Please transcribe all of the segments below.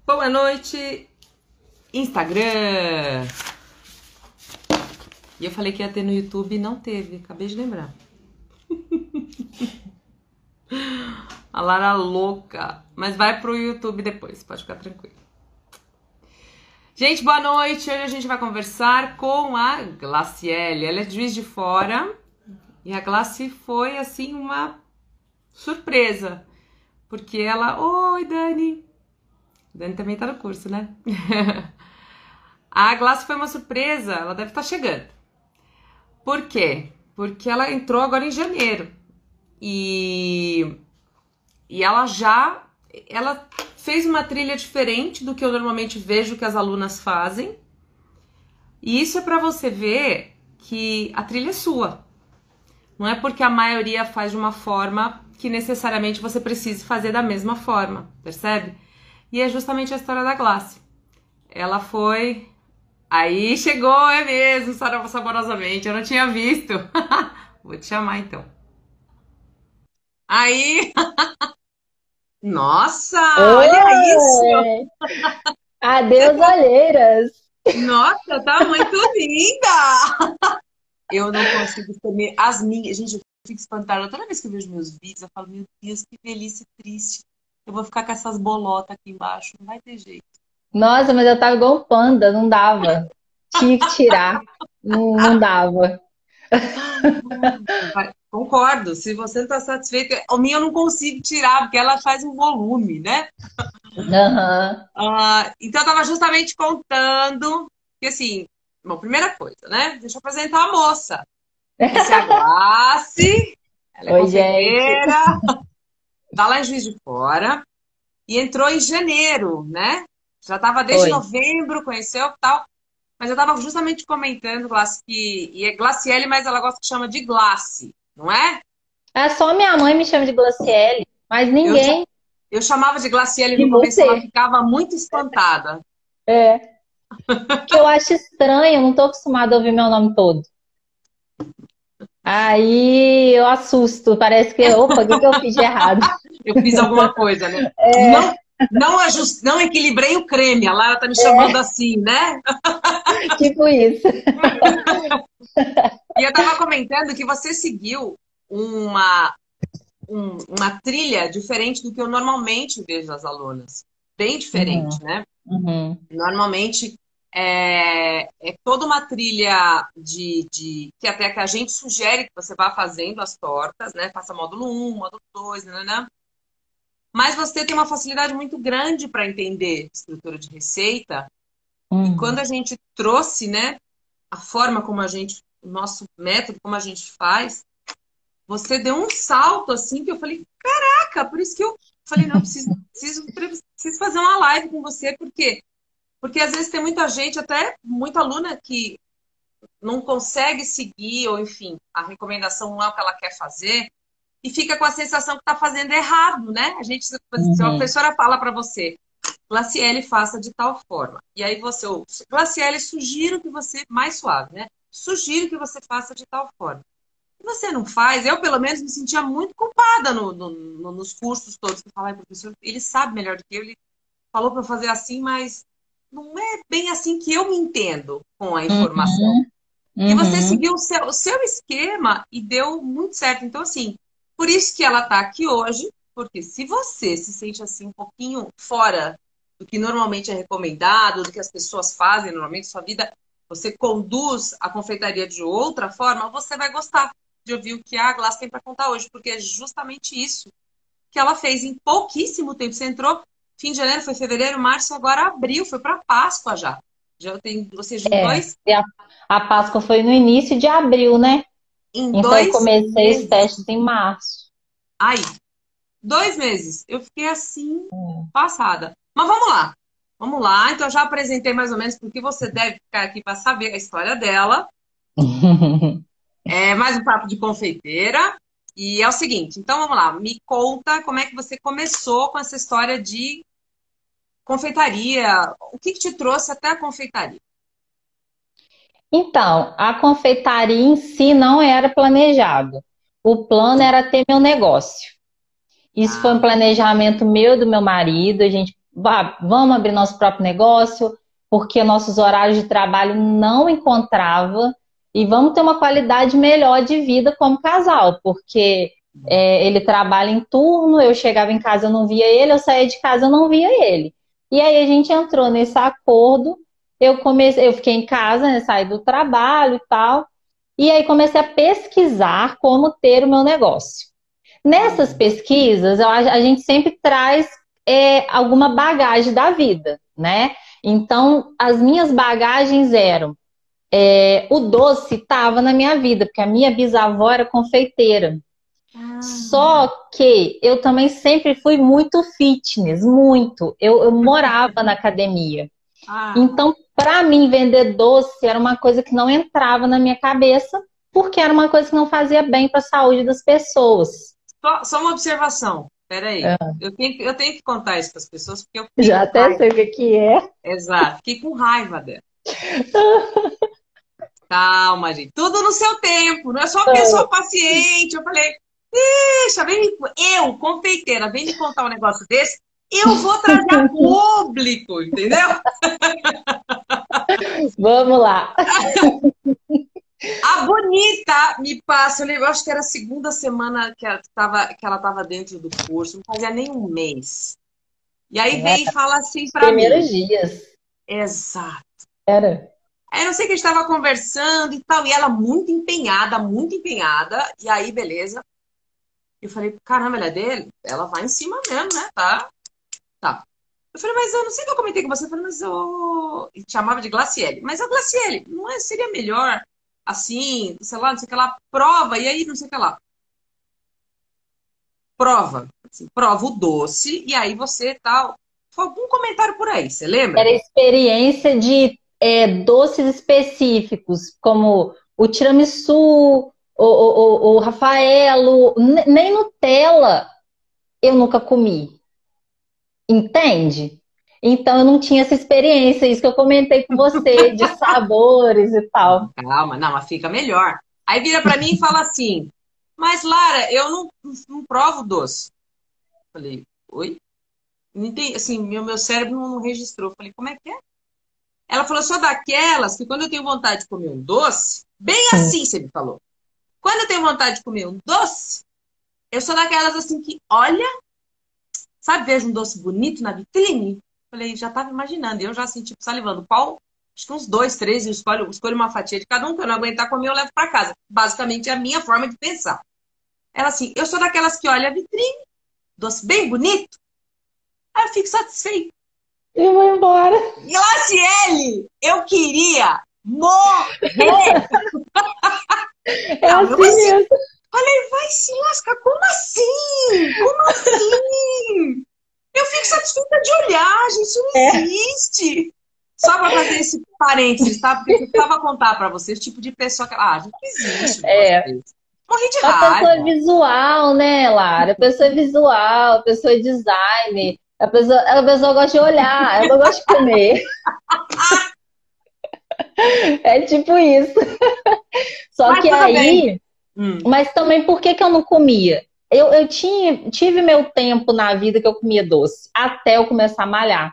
Boa noite, Instagram. E eu falei que ia ter no YouTube e não teve, acabei de lembrar. A Lara louca, mas vai pro YouTube depois, pode ficar tranquilo. Gente, boa noite. Hoje a gente vai conversar com a Glaciele. Ela é de Juiz de Fora e a Glaci foi assim uma surpresa, porque ela... Oi, Dani. Dani também tá no curso, né? A Glaci foi uma surpresa, ela deve estar chegando. Por quê? Porque ela entrou agora em janeiro. E ela fez uma trilha diferente do que eu normalmente vejo que as alunas fazem. E isso é para você ver que a trilha é sua. Não é porque a maioria faz de uma forma que necessariamente você precise fazer da mesma forma, percebe? E é justamente a história da Glaci. Ela foi... Aí chegou, é mesmo, saborosamente. Eu não tinha visto. Vou te chamar então. Aí... Nossa, olha isso! Oi! Adeus, olheiras! Nossa, tá muito linda! Eu não consigo comer as minhas. Gente, eu fico espantada. Toda vez que eu vejo meus vídeos, eu falo, meu Deus, que velhice triste. Eu vou ficar com essas bolotas aqui embaixo. Não vai ter jeito. Nossa, mas eu tava igual um panda, não dava. Tinha que tirar, não dava. Concordo. Se você não está satisfeito, a minha eu não consigo tirar, porque ela faz um volume, né? Aham. Então, eu estava justamente contando que, assim, bom, primeira coisa, né? Deixa eu apresentar a moça. Essa é a Glace, ela é Oi, gente. confeiteira, tá lá em Juiz de Fora e entrou em janeiro, né? Já estava desde Oi. novembro, conheceu e tal. Mas eu estava justamente comentando, Glace, e é Glaciele, mas ela gosta que chama de Glace, não é? É só minha mãe me chama de Glaciele, mas Eu, cha- ninguém eu chamava de Glaciele de no começo, ela você. ficava muito espantada. É. Que eu acho estranho, eu não tô acostumada a ouvir meu nome todo. Aí eu assusto, parece que, opa, o que que eu fiz de errado? Eu fiz alguma coisa, né? É, Não equilibrei o creme, a Lara tá me chamando assim, né? tipo isso. E eu estava comentando que você seguiu uma, uma trilha diferente do que eu normalmente vejo as alunas. Bem Uhum, diferente, né? uhum, Normalmente é toda uma trilha que até que a gente sugere que você vá fazendo as tortas, né? Faça módulo um, módulo 2, né? Mas você tem uma facilidade muito grande para entender estrutura de receita. E quando uhum. a gente trouxe, né, a forma como o nosso método, como a gente faz, você deu um salto assim que eu falei, caraca, por isso que eu falei, não, preciso fazer uma live com você, porque às vezes tem muita gente, até muita aluna que não consegue seguir, ou enfim, a recomendação não é o que ela quer fazer, e fica com a sensação que está fazendo errado, né? Se uma Uhum, professora fala para você, Glaciele, faça de tal forma. E aí você, Glaciele, sugiro que você, mais suave, né? Sugiro que você faça de tal forma. E você não faz, eu pelo menos me sentia muito culpada nos cursos todos que eu falava, professor, ele sabe melhor do que eu, ele falou para eu fazer assim, mas não é bem assim que eu me entendo com a informação. uhum, E você uhum. seguiu o seu esquema e deu muito certo. Então, assim, por isso que ela está aqui hoje, porque se você se sente assim um pouquinho fora do que normalmente é recomendado, do que as pessoas fazem normalmente na sua vida, você conduz a confeitaria de outra forma, você vai gostar de ouvir o que a Glass tem para contar hoje, porque é justamente isso que ela fez em pouquíssimo tempo. Você entrou fim de janeiro, foi fevereiro, março, agora abril, foi para Páscoa já. Já tem, ou seja, em É, dois, e a Páscoa foi no início de abril, né? em Então eu dois comecei os meses. testes em março. Aí, 2 meses. Eu fiquei assim, passada. Mas vamos lá. Vamos lá. Então, eu já apresentei mais ou menos porque você deve ficar aqui para saber a história dela. É mais um papo de confeiteira. E é o seguinte, então vamos lá, me conta como é que você começou com essa história de confeitaria. O que te trouxe até a confeitaria? Então, a confeitaria em si não era planejado. O plano era ter meu negócio. Isso foi um Ah, planejamento meu e do meu marido. A gente Vamos abrir nosso próprio negócio, porque nossos horários de trabalho não encontrava, e vamos ter uma qualidade melhor de vida como casal, porque ele trabalha em turno, eu chegava em casa, eu não via ele, eu saía de casa, eu não via ele. E aí a gente entrou nesse acordo, eu fiquei em casa, né, saí do trabalho e tal, e aí comecei a pesquisar como ter o meu negócio. Nessas pesquisas, a gente sempre traz alguma bagagem da vida, né? Então, as minhas bagagens eram o doce estava na minha vida, porque a minha bisavó era confeiteira. Só que eu também sempre fui muito fitness, muito. Eu morava na academia. Então, para mim, vender doce era uma coisa que não entrava na minha cabeça, porque era uma coisa que não fazia bem para a saúde das pessoas. Só uma observação. Peraí. Eu tenho que contar isso para as pessoas, porque eu já até sei o que é. Exato. Fiquei com raiva dela. Calma, gente. Tudo no seu tempo. Não é só uma pessoa paciente. Eu falei, deixa, confeiteira, vem me contar um negócio desse. Eu vou trazer a público, entendeu? Vamos lá. A Bonita me passa, eu acho que era a segunda semana que ela estava dentro do curso, não fazia nem um mês. E aí vem e fala assim para mim. Primeiros dias. Exato. Era. Aí eu sei que a gente estava conversando e tal, e ela muito empenhada, e aí beleza. Eu falei, caramba, ela é dele? Ela vai em cima mesmo, né? Tá. Eu falei, mas eu não sei o que eu comentei com você. Eu falei, mas eu... E chamava de Glaciele. Mas a Glaciele, não seria melhor assim, sei lá, não sei o que lá, prova, e aí não sei o que lá. Prova. Assim, prova o doce, e aí você tal. Foi algum comentário por aí, você lembra? Era experiência de doces específicos, como o tiramisu, o Rafaelo, nem Nutella eu nunca comi. Entende? Então eu não tinha essa experiência, isso que eu comentei com você, de sabores e tal. Calma, não, mas fica melhor. Aí vira pra mim e fala assim, mas Lara, eu não provo doce. Falei, oi? Não entendi, assim, meu cérebro não registrou. Falei, como é que é? Ela falou, sou daquelas que quando eu tenho vontade de comer um doce, bem assim você me falou. Quando eu tenho vontade de comer um doce, eu sou daquelas assim que, olha, sabe, vejo um doce bonito na vitrine? Falei, já tava imaginando. E eu já assim, tipo, salivando. Pau, acho que uns 2, 3, eu escolho uma fatia de cada um, que eu não aguentar comer, eu levo pra casa. Basicamente é a minha forma de pensar. Ela assim, eu sou daquelas que olha a vitrine, doce bem bonito, aí eu fico satisfeita. E vou embora. Glaciele, eu queria morrer. É assim mesmo. Falei, vai se lascar, como assim? Como assim? Eu fico satisfeita de olhar, gente, isso não existe. Só para fazer esse parênteses, tá? Porque eu precisava contar para vocês o tipo de pessoa que... Ah, gente, não existe. Morri de raiva. A pessoa é visual, né, Lara? A pessoa é visual, a pessoa é design, a pessoa gosta de olhar, ela gosta de comer. É tipo isso. Só que aí... Mas também, por que eu não comia? Eu tive meu tempo na vida que eu comia doce, até eu começar a malhar.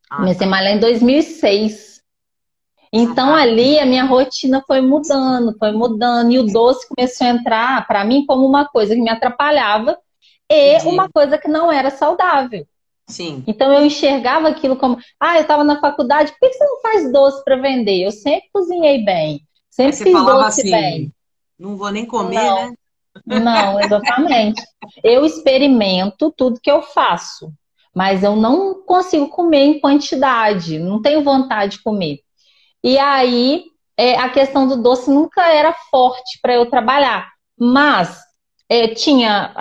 Comecei a malhar em 2006. Então, ali, a minha rotina foi mudando, e o doce começou a entrar, para mim, como uma coisa que me atrapalhava e uma coisa que não era saudável. Sim. Então, eu enxergava aquilo como, eu estava na faculdade, por que você não faz doce para vender? Eu sempre cozinhei bem, sempre fiz doce assim, bem. Não vou nem comer, né? Não, exatamente. Eu experimento tudo que eu faço, mas eu não consigo comer em quantidade, não tenho vontade de comer. E aí, a questão do doce nunca era forte para eu trabalhar, mas tinha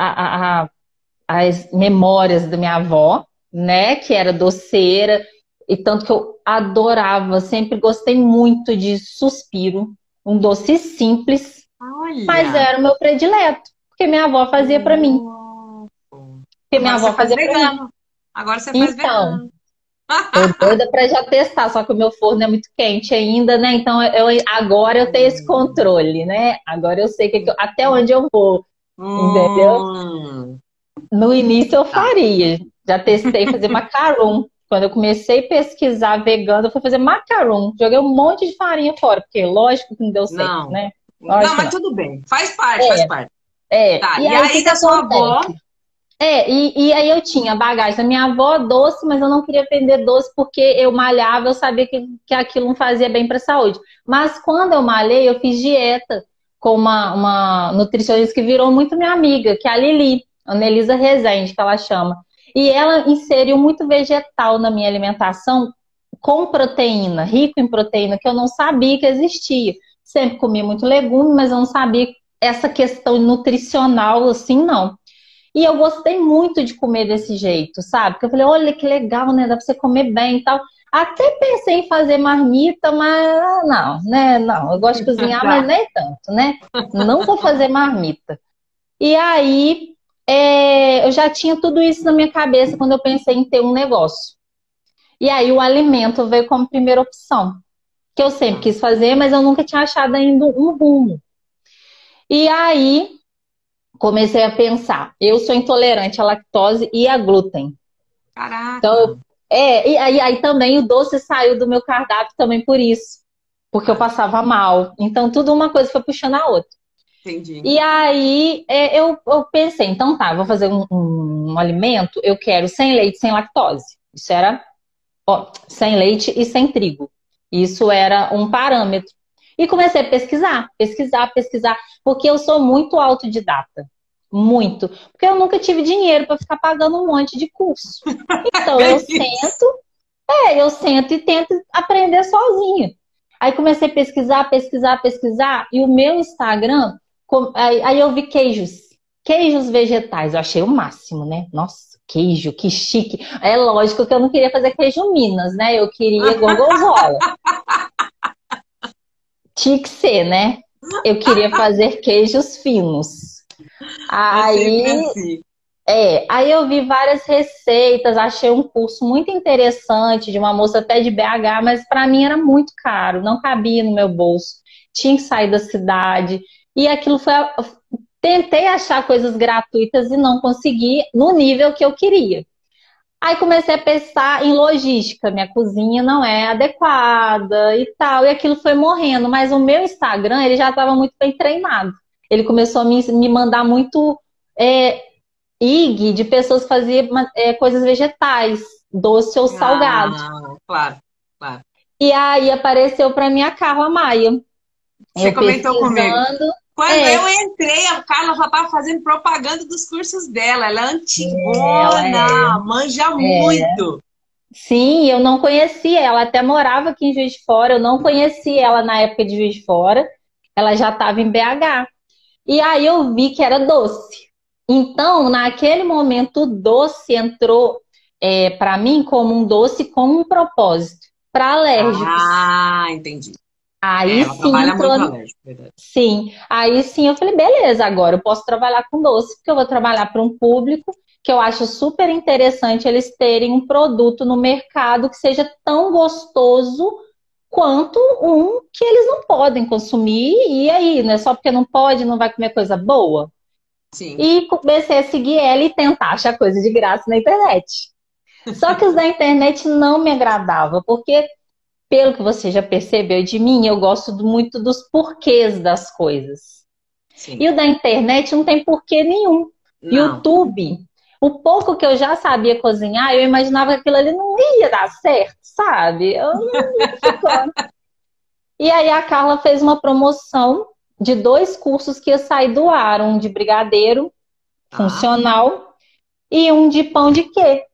as memórias da minha avó, né, que era doceira, e tanto que eu adorava, sempre gostei muito de suspiro, um doce simples. Olha. Mas era o meu predileto, porque minha avó fazia para mim. Porque minha avó fazia para mim. Agora você faz vegano. Tô doida para já testar, só que o meu forno é muito quente ainda, né? Então agora eu tenho esse controle, né? Agora eu sei até onde eu vou, entendeu? No início eu faria, já testei fazer macarrão Quando eu comecei a pesquisar vegano, eu fui fazer macarrão. Joguei um monte de farinha fora, porque lógico que não deu certo, Não. né? Não, Lógico que mas não. tudo bem. Faz parte, faz parte. Tá, E e aí o que aí que da sua avó? acontece? E aí eu tinha bagagem da minha avó, doce, mas eu não queria vender doce porque eu malhava, eu sabia que aquilo não fazia bem para a saúde. Mas quando eu malhei, eu fiz dieta com uma nutricionista que virou muito minha amiga, que é a Lili, a Nelisa Rezende, que ela chama. E ela inseriu muito vegetal na minha alimentação com proteína, rico em proteína, que eu não sabia que existia. Sempre comi muito legume, mas eu não sabia essa questão nutricional assim, não. E eu gostei muito de comer desse jeito, sabe? Porque eu falei, olha que legal, né? Dá pra você comer bem e tal. Até pensei em fazer marmita, mas não, né? Não, eu gosto de cozinhar, mas Tá. nem tanto, né? Não vou fazer marmita. E aí, eu já tinha tudo isso na minha cabeça quando eu pensei em ter um negócio. E aí o alimento veio como primeira opção, que eu sempre quis fazer, mas eu nunca tinha achado ainda um rumo. E aí comecei a pensar, eu sou intolerante à lactose e a glúten. Caraca. Então, e aí também o doce saiu do meu cardápio também por isso, porque eu Tá, passava mal. Então, tudo uma coisa foi puxando a outra. entendi. E aí eu pensei, então tá, vou fazer um alimento, eu quero sem leite, sem lactose. Isso era, ó, sem leite e sem trigo. Isso era um parâmetro. E comecei a pesquisar, porque eu sou muito autodidata. Muito. Porque eu nunca tive dinheiro para ficar pagando um monte de curso. Então É isso. eu sento e tento aprender sozinha. Aí comecei a pesquisar, e o meu Instagram, aí eu vi queijos vegetais, eu achei o máximo, né? Nossa, queijo, que chique. É lógico que eu não queria fazer queijo Minas, né? Eu queria gorgonzola. Tinha que ser, né? Eu queria fazer queijos finos. É sempre Aí assim. aí eu vi várias receitas, achei um curso muito interessante de uma moça até de BH, mas para mim era muito caro, não cabia no meu bolso. Tinha que sair da cidade. E aquilo foi. Tentei achar coisas gratuitas e não consegui no nível que eu queria. Aí comecei a pensar em logística, minha cozinha não é adequada e tal, e aquilo foi morrendo. Mas o meu Instagram, ele já estava muito bem treinado. Ele começou a me mandar muito. é, IG de pessoas que faziam coisas vegetais, doce ou salgado. Ah, claro, claro. E aí apareceu para mim a Carla Maia. Você Eu comentou comigo. pesquisando, Quando é, eu entrei, a Carla já estava fazendo propaganda dos cursos dela. Ela é ela antigona, manja muito. sim, eu não conhecia, ela até morava aqui em Juiz de Fora, eu não conhecia ela na época de Juiz de Fora, ela já estava em BH. E aí eu vi que era doce. Então, naquele momento, o doce entrou para mim como um doce com um propósito para alérgicos. Ah, entendi. É, Aí ela sim trabalha entrou, muito alérgico, verdade. sim. Aí sim eu falei, beleza, agora eu posso trabalhar com doce, porque eu vou trabalhar para um público que eu acho super interessante eles terem um produto no mercado que seja tão gostoso quanto um que eles não podem consumir. E aí, não é só porque não pode, não vai comer coisa boa? Sim. E comecei a seguir ela e tentar achar coisa de graça na internet. Só que os da internet não me agradavam, porque, pelo que você já percebeu de mim, eu gosto muito dos porquês das coisas. Sim. E o da internet não tem porquê nenhum. Não. YouTube, o pouco que eu já sabia cozinhar, eu imaginava que aquilo ali não ia dar certo, sabe? Eu não ia ficar. E aí a Carla fez uma promoção de 2 cursos que ia sair do ar, um de brigadeiro Tá. funcional e um de pão de quê.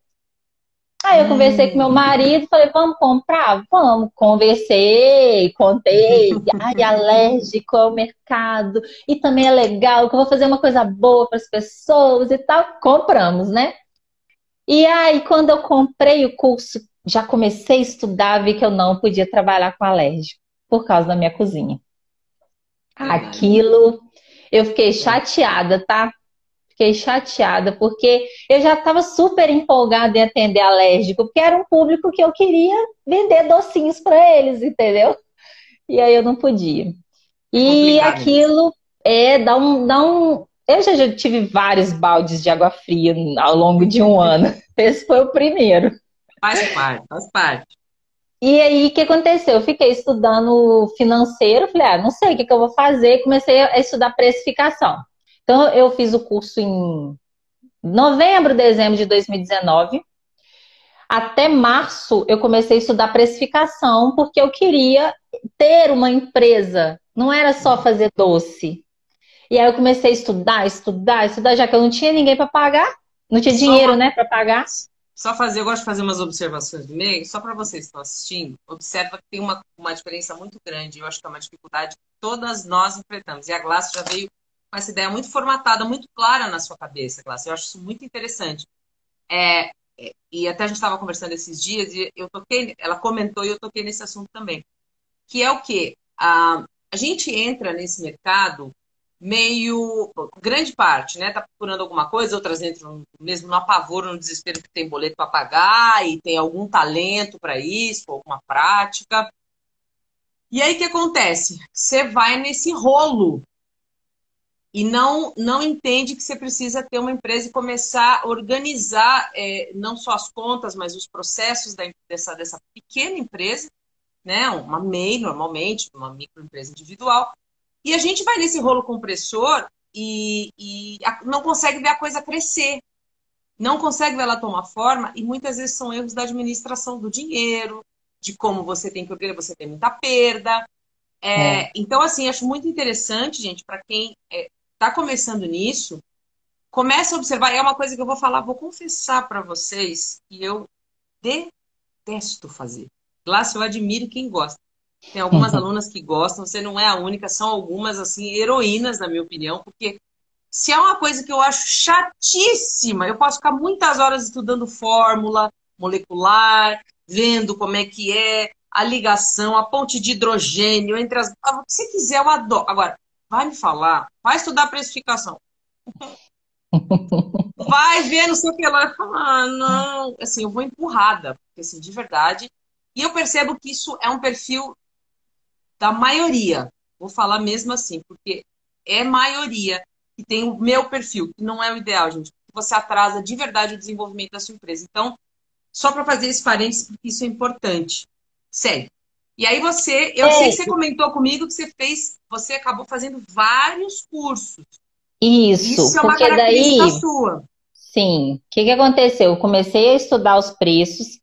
Aí eu conversei com meu Hum. marido, falei, vamos comprar? Vamos. Conversei, contei. Ai, alérgico ao mercado. E também é legal, que eu vou fazer uma coisa boa para as pessoas e tal. Compramos, né? E aí, quando eu comprei o curso, já comecei a estudar, vi que eu não podia trabalhar com alérgico por causa da minha cozinha. Verdade. Aquilo, eu fiquei É. chateada, tá? Fiquei chateada, porque eu já estava super empolgada em atender alérgico, porque era um público que eu queria vender docinhos para eles, entendeu? E aí eu não podia. É E complicado isso. aquilo dá um. Eu já tive vários baldes de água fria ao longo de um ano. Esse foi o primeiro. Faz parte, faz parte. E aí, o que aconteceu? Eu fiquei estudando financeiro, falei, não sei o que eu vou fazer, comecei a estudar precificação. Então, eu fiz o curso em novembro, dezembro de 2019. Até março, eu comecei a estudar precificação, porque eu queria ter uma empresa, não era só fazer doce. E aí eu comecei a estudar, já que eu não tinha ninguém para pagar, não tinha Só dinheiro, uma, né, para pagar. eu gosto de fazer umas observações no meio, só para vocês que estão assistindo, observa que tem uma diferença muito grande, eu acho que é uma dificuldade que todas nós enfrentamos. E a Glácia já veio com essa ideia muito formatada, muito clara na sua cabeça, Glácia. Eu acho isso muito interessante. E até a gente estava conversando esses dias e ela comentou e eu toquei nesse assunto também, que é o quê? A gente entra nesse mercado meio, grande parte, né? Tá procurando alguma coisa, outras entram mesmo no apavoro, no desespero que tem boleto para pagar e tem algum talento para isso, alguma prática. E aí o que acontece? Você vai nesse rolo e não entende que você precisa ter uma empresa e começar a organizar não só as contas, mas os processos dessa pequena empresa, né? Uma MEI, normalmente, uma microempresa individual. E a gente vai nesse rolo compressor e não consegue ver a coisa crescer, não consegue ver ela tomar forma, e muitas vezes são erros da administração do dinheiro, de como você tem que organizar, você tem muita perda. É. Então, assim, acho muito interessante, gente, para quem está começando nisso, comece a observar. É uma coisa que eu vou falar, vou confessar para vocês que eu detesto fazer. Glácia, eu admiro quem gosta. Tem algumas alunas que gostam, você não é a única, são algumas, assim, heroínas, na minha opinião, porque se é uma coisa que eu acho chatíssima, eu posso ficar muitas horas estudando fórmula molecular, vendo como é que é a ligação, a ponte de hidrogênio entre as... O que você quiser, eu adoro. Agora, vai me falar, vai estudar a precificação. Vai ver, não sei o que lá. Não. Assim, eu vou empurrada, porque, assim, de verdade. E eu percebo que isso é um perfil da maioria. Vou falar mesmo assim, porque é maioria que tem o meu perfil, que não é o ideal, gente. Você atrasa de verdade o desenvolvimento da sua empresa. Então, só para fazer esse parênteses, porque isso é importante. Sério. E aí eu sei que você comentou comigo que você acabou fazendo vários cursos. Isso Isso, é uma porque característica daí, sua. sim, o que aconteceu? Eu comecei a estudar os preços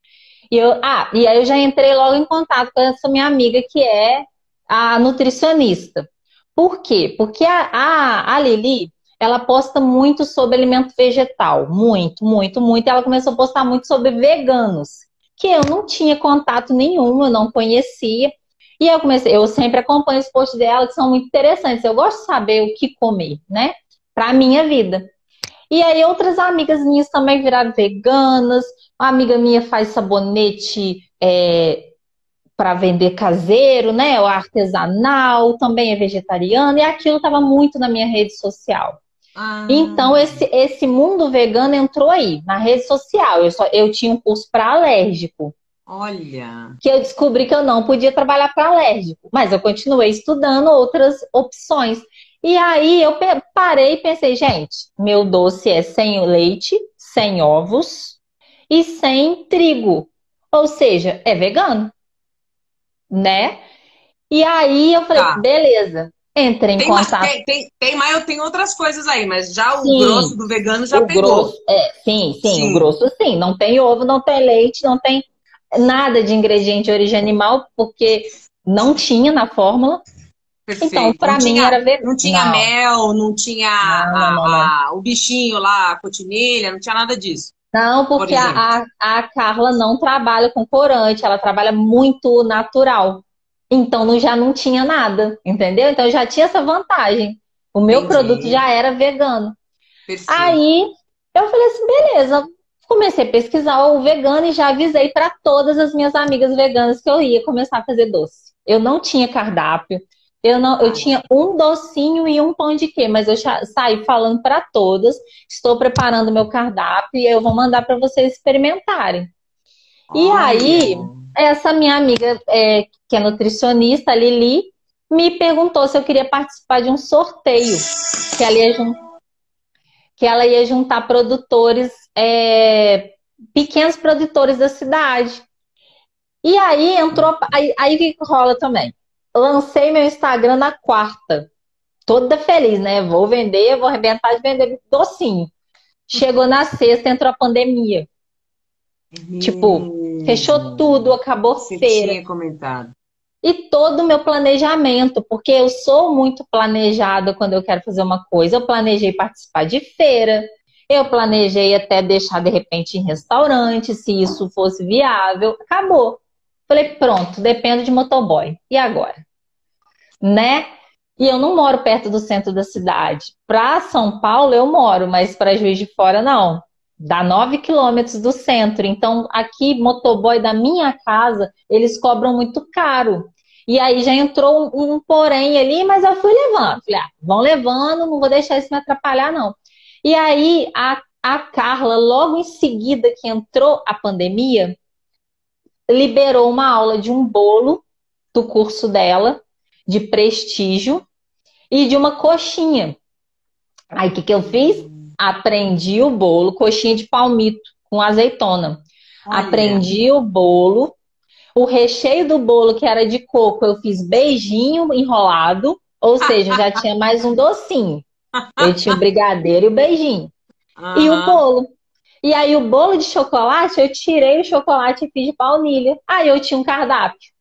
e aí eu já entrei logo em contato com essa minha amiga que é a nutricionista. Por quê? Porque a Lili, ela posta muito sobre alimento vegetal, muito, muito, muito. E ela começou a postar muito sobre veganos, que eu não tinha contato nenhum, eu não conhecia. E eu sempre acompanho os posts dela, que são muito interessantes. Eu gosto de saber o que comer, né? Para a minha vida. E aí outras amigas minhas também viraram veganas. Uma amiga minha faz sabonete para vender caseiro, né? O artesanal, também é vegetariana. E aquilo estava muito na minha rede social. Então Ah, esse mundo vegano entrou aí, na rede social. Eu tinha um curso para alérgico, olha. que eu descobri que eu não podia trabalhar para alérgico, mas eu continuei estudando outras opções. E aí eu parei e pensei, gente, meu doce é sem leite, sem ovos e sem trigo. Ou seja, é vegano, né? E aí eu falei, Tá. beleza. Entrei em contato. Tem outras coisas aí, mas já o grosso Sim, do vegano já o pegou. grosso, sim, o Sim, grosso sim. Não tem ovo, não tem leite, não tem nada de ingrediente de origem animal, porque não tinha na fórmula. Então, perfeito. para mim era Não vegano. tinha mel, não tinha Não. o bichinho lá, a cotinilha, não tinha nada disso, Não, por porque exemplo. a Carla não trabalha com corante, ela trabalha muito natural. Então já não tinha nada, entendeu? Então eu já tinha essa vantagem. O meu produto Entendi. já era vegano. Perfeito. Aí eu falei assim, beleza. Comecei a pesquisar o vegano e já avisei para todas as minhas amigas veganas que eu ia começar a fazer doce. Eu não tinha cardápio, eu tinha um docinho e um pão de queijo, mas eu saí falando para todas. Estou preparando meu cardápio e eu vou mandar para vocês experimentarem. E Olha. aí, essa minha amiga, que é nutricionista, a Lili, me perguntou se eu queria participar de um sorteio que ela ia juntar produtores pequenos produtores da cidade. E aí entrou. Aí o que rola também? Lancei meu Instagram na quarta. Toda feliz, né? Vou vender, vou arrebentar de vender docinho. Chegou na sexta, entrou a pandemia. Tipo, fechou tudo, acabou Você feira. tinha comentado. E todo o meu planejamento, porque eu sou muito planejada quando eu quero fazer uma coisa. Eu planejei participar de feira, eu planejei até deixar de repente em restaurante, se isso fosse viável. Acabou. Falei, pronto, dependo de motoboy. E agora? Né? E eu não moro perto do centro da cidade. Para São Paulo eu moro, mas para Juiz de Fora não. Dá 9 quilômetros do centro. Então, aqui, motoboy da minha casa, eles cobram muito caro. E aí já entrou um porém ali, mas eu fui levando. Falei, vão levando, não vou deixar isso me atrapalhar, não. E aí, a Carla, logo em seguida que entrou a pandemia, liberou uma aula de um bolo do curso dela, de prestígio, e de uma coxinha. Aí o que eu fiz? Aprendi o bolo, coxinha de palmito com azeitona. Olha. Aprendi o bolo. O recheio do bolo, que era de coco, eu fiz beijinho enrolado, ou seja, já tinha mais um docinho. Eu tinha o brigadeiro e o beijinho. E o bolo. E aí o bolo de chocolate, eu tirei o chocolate e fiz de baunilha. Aí eu tinha um cardápio.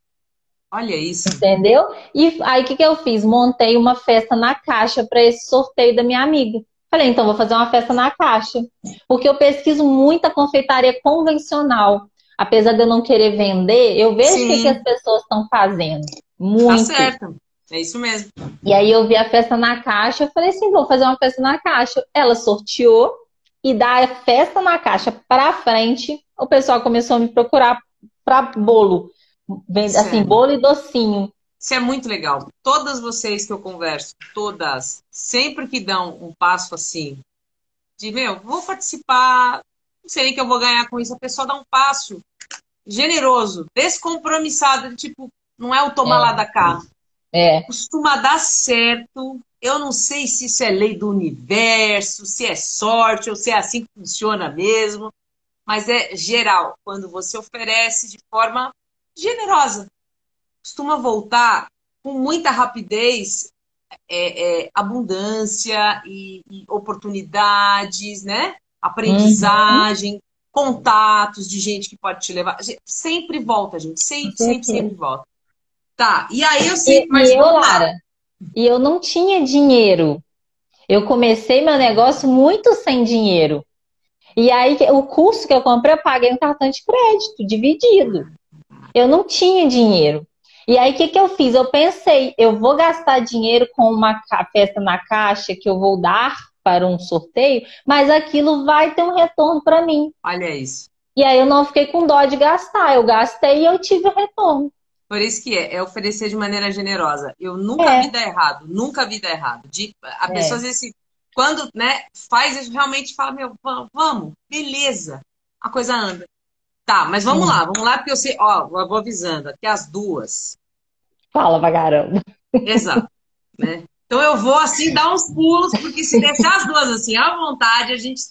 Olha isso. Entendeu? E aí o que eu fiz? Montei uma festa na caixa para esse sorteio da minha amiga. Falei, então vou fazer uma festa na caixa. Porque eu pesquiso muita confeitaria convencional. Apesar de eu não querer vender, eu vejo o que as pessoas estão fazendo. Muito. Tá certo. É isso mesmo. E aí eu vi a festa na caixa, eu falei assim, vou fazer uma festa na caixa. Ela sorteou e da festa na caixa para frente, o pessoal começou a me procurar para bolo. Assim, bolo e docinho. Isso é muito legal. Todas vocês que eu converso, todas, sempre que dão um passo assim, de, vou participar, não sei nem que eu vou ganhar com isso, a pessoa dá um passo generoso, descompromissado, tipo, não é o tomar lá da cá. Costuma dar certo. Eu não sei se isso é lei do universo, se é sorte, ou se é assim que funciona mesmo, mas é geral. Quando você oferece de forma generosa, costuma voltar com muita rapidez, abundância e oportunidades, né? Aprendizagem, contatos de gente que pode te levar. Sempre volta, gente. Sempre volta. Tá, e aí eu sei... Lara, e eu não tinha dinheiro. Eu comecei meu negócio muito sem dinheiro. E aí, o curso que eu comprei, eu paguei um cartão de crédito, dividido. Eu não tinha dinheiro. E aí, o que eu fiz? Eu pensei, eu vou gastar dinheiro com uma festa na caixa que eu vou dar para um sorteio, mas aquilo vai ter um retorno para mim. Olha isso. E aí, eu não fiquei com dó de gastar. Eu gastei e eu tive o retorno. Por isso que é oferecer de maneira generosa. Eu nunca vi dar errado, nunca vi dar errado. A pessoa, às vezes, quando faz isso, realmente fala, vamos, beleza, a coisa anda. Tá, mas vamos lá, porque eu sei, eu vou avisando, aqui as duas. Fala pra caramba. Exato, né? Então eu vou, assim, dar uns pulos, porque se deixar as duas, assim, à vontade, a gente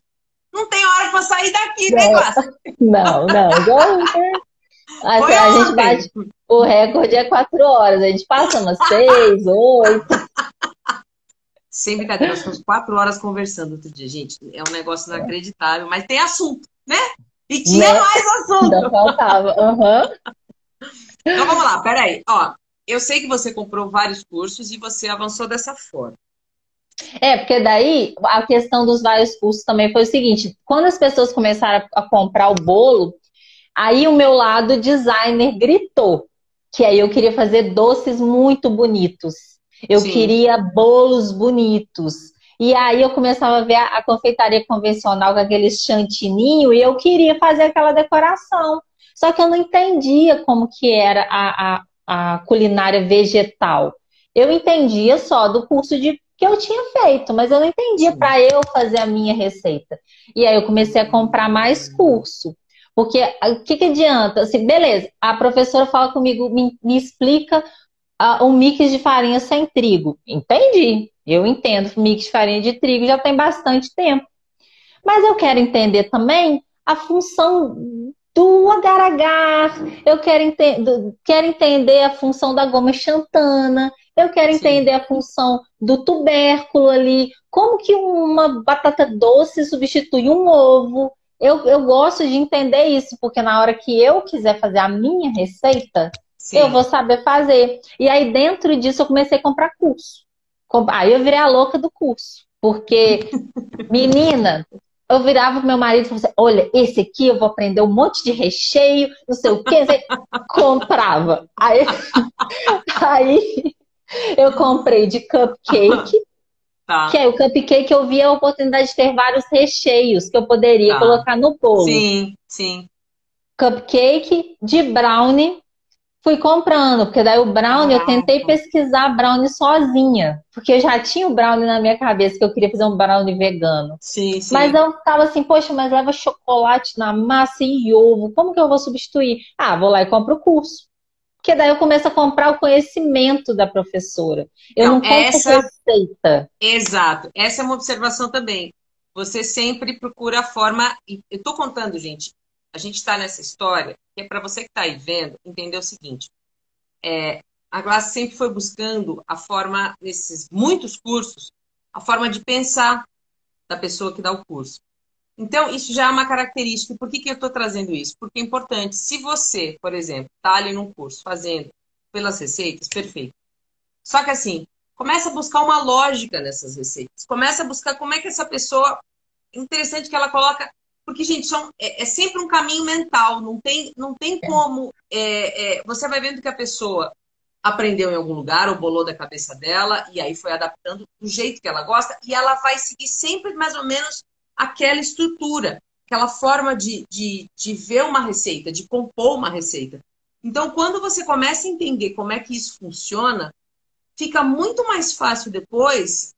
não tem hora pra sair daqui, né, Guaça? Não. Assim, a gente bate, o recorde é 4 horas, a gente passa umas 6, 8. Sem brincadeira, nós ficamos 4 horas conversando outro dia, gente. É um negócio inacreditável, mas tem assunto, né? E tinha mais assunto. Não faltava. Então vamos lá, peraí. Ó, eu sei que você comprou vários cursos e você avançou dessa forma. Porque daí a questão dos vários cursos também foi o seguinte: quando as pessoas começaram a comprar o bolo, aí o meu lado designer gritou que aí eu queria fazer doces muito bonitos. Eu queria bolos bonitos. E aí eu começava a ver a confeitaria convencional com aqueles chantininho e eu queria fazer aquela decoração. Só que eu não entendia como que era a culinária vegetal. Eu entendia só do curso que eu tinha feito, mas eu não entendia para eu fazer a minha receita. E aí eu comecei a comprar mais curso. Porque o que adianta? Assim, beleza, a professora fala comigo, me explica um mix de farinha sem trigo. Entendi, eu entendo. Mix de farinha de trigo já tem bastante tempo. Mas eu quero entender também a função do agar-agar, eu quero entender a função da goma xantana, eu quero Sim. entender a função do tubérculo ali, como que uma batata doce substitui um ovo. Eu gosto de entender isso, porque na hora que eu quiser fazer a minha receita, eu vou Sim. saber fazer. E aí, dentro disso, eu comecei a comprar curso. Aí eu virei a louca do curso. Porque, menina, eu virava pro meu marido e falava assim, olha, esse aqui eu vou aprender um monte de recheio, não sei o quê. Não sei. Comprava. Aí eu comprei de cupcake, que Tá, aí o cupcake eu via a oportunidade de ter vários recheios que eu poderia tá. colocar no bolo. Sim, sim. Cupcake de brownie, fui comprando, porque daí o brownie eu tentei Caraca. pesquisar brownie sozinha, porque eu já tinha o brownie na minha cabeça que eu queria fazer um brownie vegano. Sim, Mas sim. eu tava assim, poxa, mas leva chocolate na massa e ovo, como que eu vou substituir? Ah, vou lá e compro o curso. Porque daí eu começo a comprar o conhecimento da professora. Eu Não, não compro receita. exato. Essa é uma observação também. Você sempre procura a forma. E eu estou contando, gente. A gente está nessa história, que é para você que está aí vendo, entender o seguinte: a Glass sempre foi buscando a forma, nesses muitos cursos, a forma de pensar da pessoa que dá o curso. Então, isso já é uma característica. Por que que eu estou trazendo isso? Porque é importante. Se você, por exemplo, está ali num curso fazendo pelas receitas, perfeito. Só que assim, começa a buscar uma lógica nessas receitas. Começa a buscar como é que essa pessoa. Interessante que ela coloca. Porque, gente, é sempre um caminho mental. Não tem como. Você vai vendo que a pessoa aprendeu em algum lugar, ou bolou da cabeça dela, e aí foi adaptando do jeito que ela gosta, e ela vai seguir sempre mais ou menos aquela estrutura, aquela forma de ver uma receita, de compor uma receita. Então, quando você começa a entender como é que isso funciona, fica muito mais fácil depois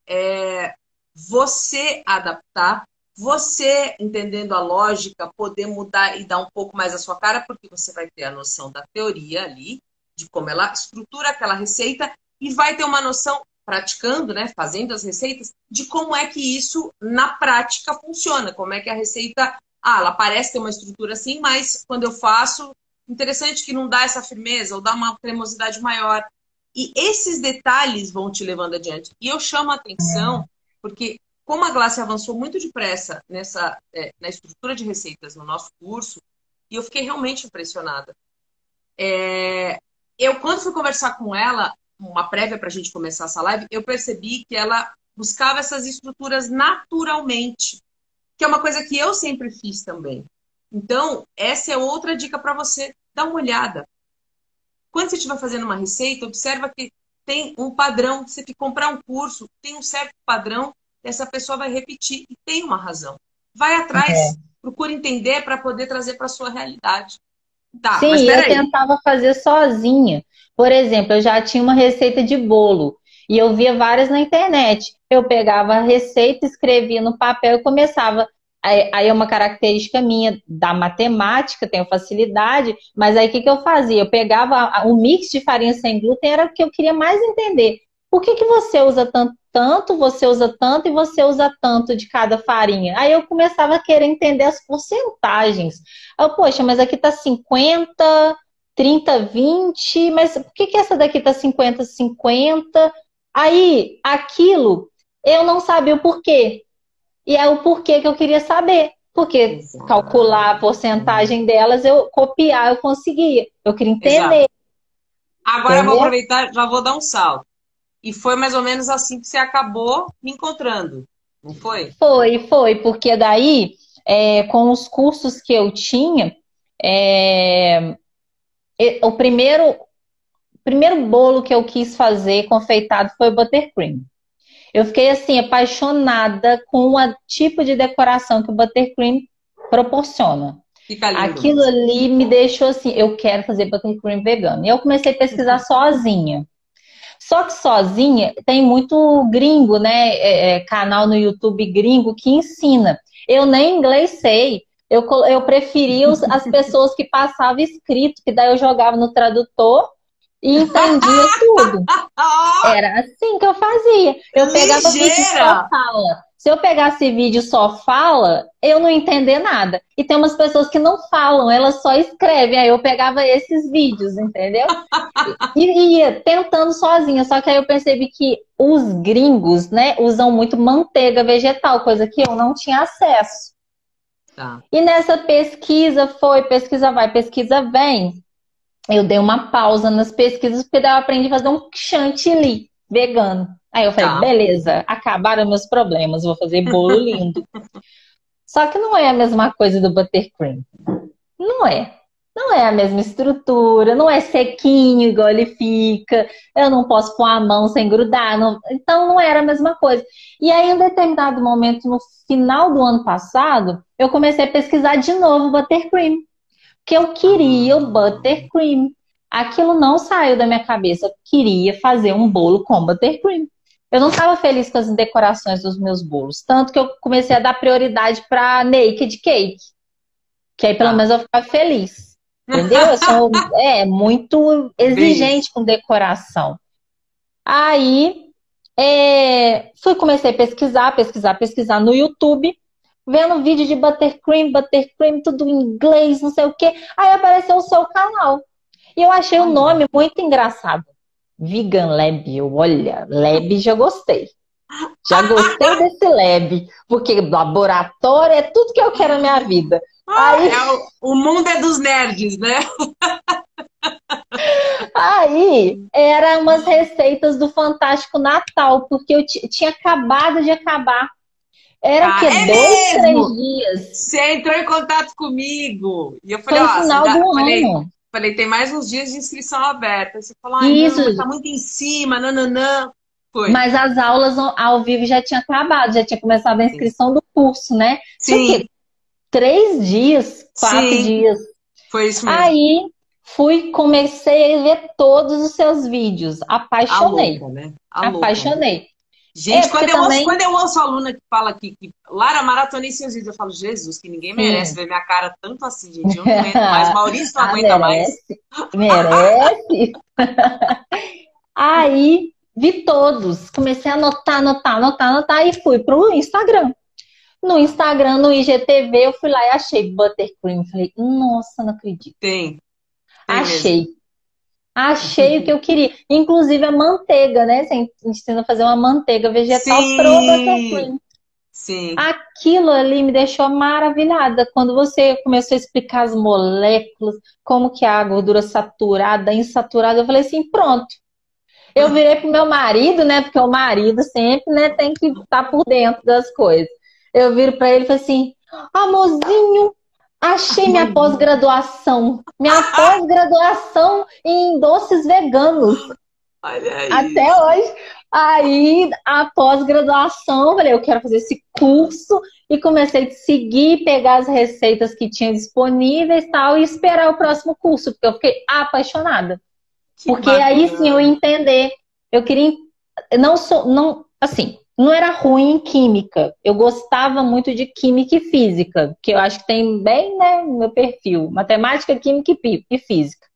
você adaptar, você entendendo a lógica, poder mudar e dar um pouco mais a sua cara, porque você vai ter a noção da teoria ali, de como ela estrutura aquela receita, e vai ter uma noção, praticando, né, fazendo as receitas, de como é que isso na prática funciona, como é que a receita, ela parece ter uma estrutura assim, mas quando eu faço, interessante que não dá essa firmeza, ou dá uma cremosidade maior. E esses detalhes vão te levando adiante. E eu chamo a atenção, porque como a Glace avançou muito depressa na estrutura de receitas no nosso curso, e eu fiquei realmente impressionada. Eu, quando fui conversar com ela, uma prévia para a gente começar essa live, eu percebi que ela buscava essas estruturas naturalmente, que é uma coisa que eu sempre fiz também. Então, essa é outra dica para você dar uma olhada. Quando você estiver fazendo uma receita, observa que tem um padrão. Você que comprar um curso, tem um certo padrão, essa pessoa vai repetir e tem uma razão. Vai atrás, procura entender para poder trazer para a sua realidade. Tá, mas Sim, eu espera aí. tentava fazer sozinha. Por exemplo, eu já tinha uma receita de bolo e eu via várias na internet. Eu pegava a receita, escrevia no papel e começava. Aí é uma característica minha da matemática, tenho facilidade, mas aí o que que eu fazia? Eu pegava o mix de farinha sem glúten, era o que eu queria mais entender. Por que que você usa tanto, você usa tanto e você usa tanto de cada farinha? Aí eu começava a querer entender as porcentagens. Poxa, mas aqui tá 50, 30, 20, mas por que que essa daqui tá 50, 50? Aí, aquilo, eu não sabia o porquê. E é o porquê que eu queria saber. Porque Exato. calcular a porcentagem delas, eu copiar, eu conseguia. Eu queria Exato. entender, Agora eu vou entendeu? aproveitar, já vou dar um salto. E foi mais ou menos assim que você acabou me encontrando, não foi? Foi, porque daí, com os cursos que eu tinha, é, o primeiro bolo que eu quis fazer confeitado foi o buttercream. Eu fiquei assim apaixonada com o tipo de decoração que o buttercream proporciona. Fica lindo Aquilo mesmo. ali me deixou assim, eu quero fazer buttercream vegano. E eu comecei a pesquisar sozinha. Só que sozinha tem muito gringo, né? Canal no YouTube gringo que ensina. Eu nem inglês sei. Eu preferia as pessoas que passavam escrito, que daí eu jogava no tradutor e entendia tudo. Ah, Era assim que eu fazia. Eu pegava vídeo só ligeira! fala. Se eu pegasse vídeo só fala, eu não ia entender nada. E tem umas pessoas que não falam, elas só escrevem. Aí eu pegava esses vídeos, entendeu? E ia tentando sozinha. Só que aí eu percebi que os gringos, né, usam muito manteiga vegetal, coisa que eu não tinha acesso. Tá. E nessa pesquisa pesquisa vai, pesquisa vem. Eu dei uma pausa nas pesquisas, porque daí eu aprendi a fazer um chantilly vegano. Aí eu falei, Tá. beleza, acabaram meus problemas, vou fazer bolo lindo. Só que não é a mesma coisa do buttercream. Não é. Não é a mesma estrutura, não é sequinho igual ele fica. Eu não posso pôr a mão sem grudar. Então não era a mesma coisa. E aí, em um determinado momento, no final do ano passado, eu comecei a pesquisar de novo o buttercream. Porque eu queria o buttercream. Aquilo não saiu da minha cabeça. Eu queria fazer um bolo com buttercream. Eu não estava feliz com as decorações dos meus bolos. Tanto que eu comecei a dar prioridade para naked cake. Que aí pelo menos eu ficava feliz. Entendeu? Eu sou muito exigente com decoração. Aí comecei a pesquisar no YouTube, vendo vídeo de buttercream, tudo em inglês, não sei o quê. Aí apareceu o seu canal. E eu achei o nome muito engraçado. Vegan Lab. Olha, Lab já gostei. Já gostei desse Lab. Porque laboratório é tudo que eu quero na minha vida. Aí, o mundo é dos nerds, né? Aí, eram umas receitas do Fantástico Natal, porque eu tinha acabado de acabar. Era que 2, 3 dias. Você entrou em contato comigo. E eu Foi falei, no final do ano. Falei, tem mais uns dias de inscrição aberta. Você falou, Isso. não, tá muito em cima, nananã. Foi. Mas as aulas ao vivo já tinham acabado, já tinha começado a inscrição do curso, né? Sim. Tinha o quê? 3 dias, 4 dias. Foi isso mesmo. Aí comecei a ver todos os seus vídeos. Apaixonei. A louca, né? Apaixonei. Gente, quando eu ouço a aluna que fala que Lara, maratonei seus vídeos, eu falo, Jesus, que ninguém merece ver minha cara tanto assim, gente. Eu não aguento mais. Maurício não aguenta mais. Merece. Aí vi todos. Comecei a anotar e fui pro Instagram. No Instagram, no IGTV, eu fui lá e achei buttercream. Falei, nossa, não acredito. Tem achei. Mesmo. Achei o que eu queria. Inclusive a manteiga, né? Você ensina a fazer uma manteiga vegetal pro buttercream. Sim. Aquilo ali me deixou maravilhada. Quando você começou a explicar as moléculas, como que é a gordura saturada, insaturada, eu falei assim, pronto. Eu virei pro meu marido, né? Porque o marido sempre, né, tem que estar por dentro das coisas. Eu viro para ele e falei assim, amorzinho, achei minha pós-graduação. Minha pós-graduação em doces veganos. Olha aí. Até hoje. Aí, a pós-graduação, falei, eu quero fazer esse curso. E comecei a seguir, pegar as receitas que tinha disponíveis e tal, e esperar o próximo curso, porque eu fiquei apaixonada. Porque aí sim eu ia entender. Eu queria. Não era ruim em química. Eu gostava muito de química e física, que eu acho que tem bem, né, no meu perfil. Matemática, química e física.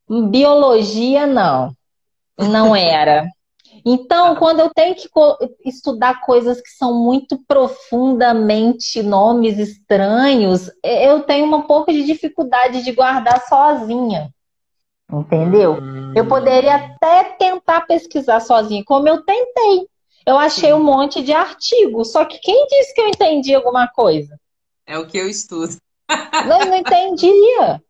Biologia, não. Não era. Então, quando eu tenho que estudar coisas que são muito profundamente nomes estranhos, eu tenho um pouco de dificuldade de guardar sozinha. Entendeu? Eu poderia até tentar pesquisar sozinha, como eu tentei. Eu achei um monte de artigos, só que quem disse que eu entendi alguma coisa? É o que eu estudo. Eu não entendia.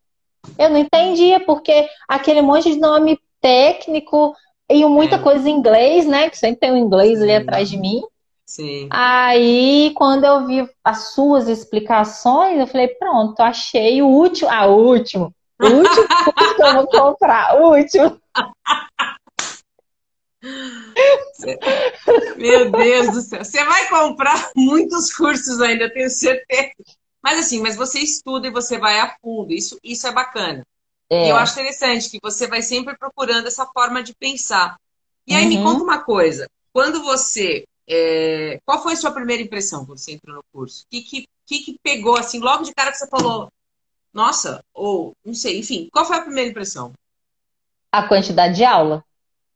Eu não entendia, porque aquele monte de nome técnico e muita coisa em inglês, né? Que sempre tem um inglês ali atrás de mim. Sim. Aí, quando eu vi as suas explicações, eu falei, pronto, achei o último. O último curso que eu vou comprar. O último. Meu Deus do céu. Você vai comprar muitos cursos ainda, eu tenho certeza. Mas você estuda e você vai a fundo. Isso é bacana. E eu acho interessante que você vai sempre procurando essa forma de pensar. E aí me conta uma coisa. Quando você... qual foi a sua primeira impressão quando você entrou no curso? O que pegou, assim, logo de cara que você falou... Nossa, ou não sei, enfim, qual foi a primeira impressão? A quantidade de aula.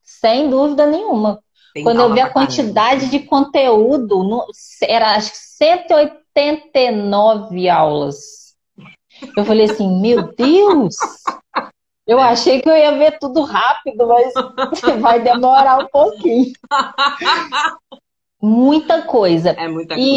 Sem dúvida nenhuma. Tem Quando eu aula vi pra a caramba. quantidade de conteúdo, era acho que 189 aulas. Eu falei assim, meu Deus! Eu achei que eu ia ver tudo rápido, mas vai demorar um pouquinho. Muita coisa. É muita coisa.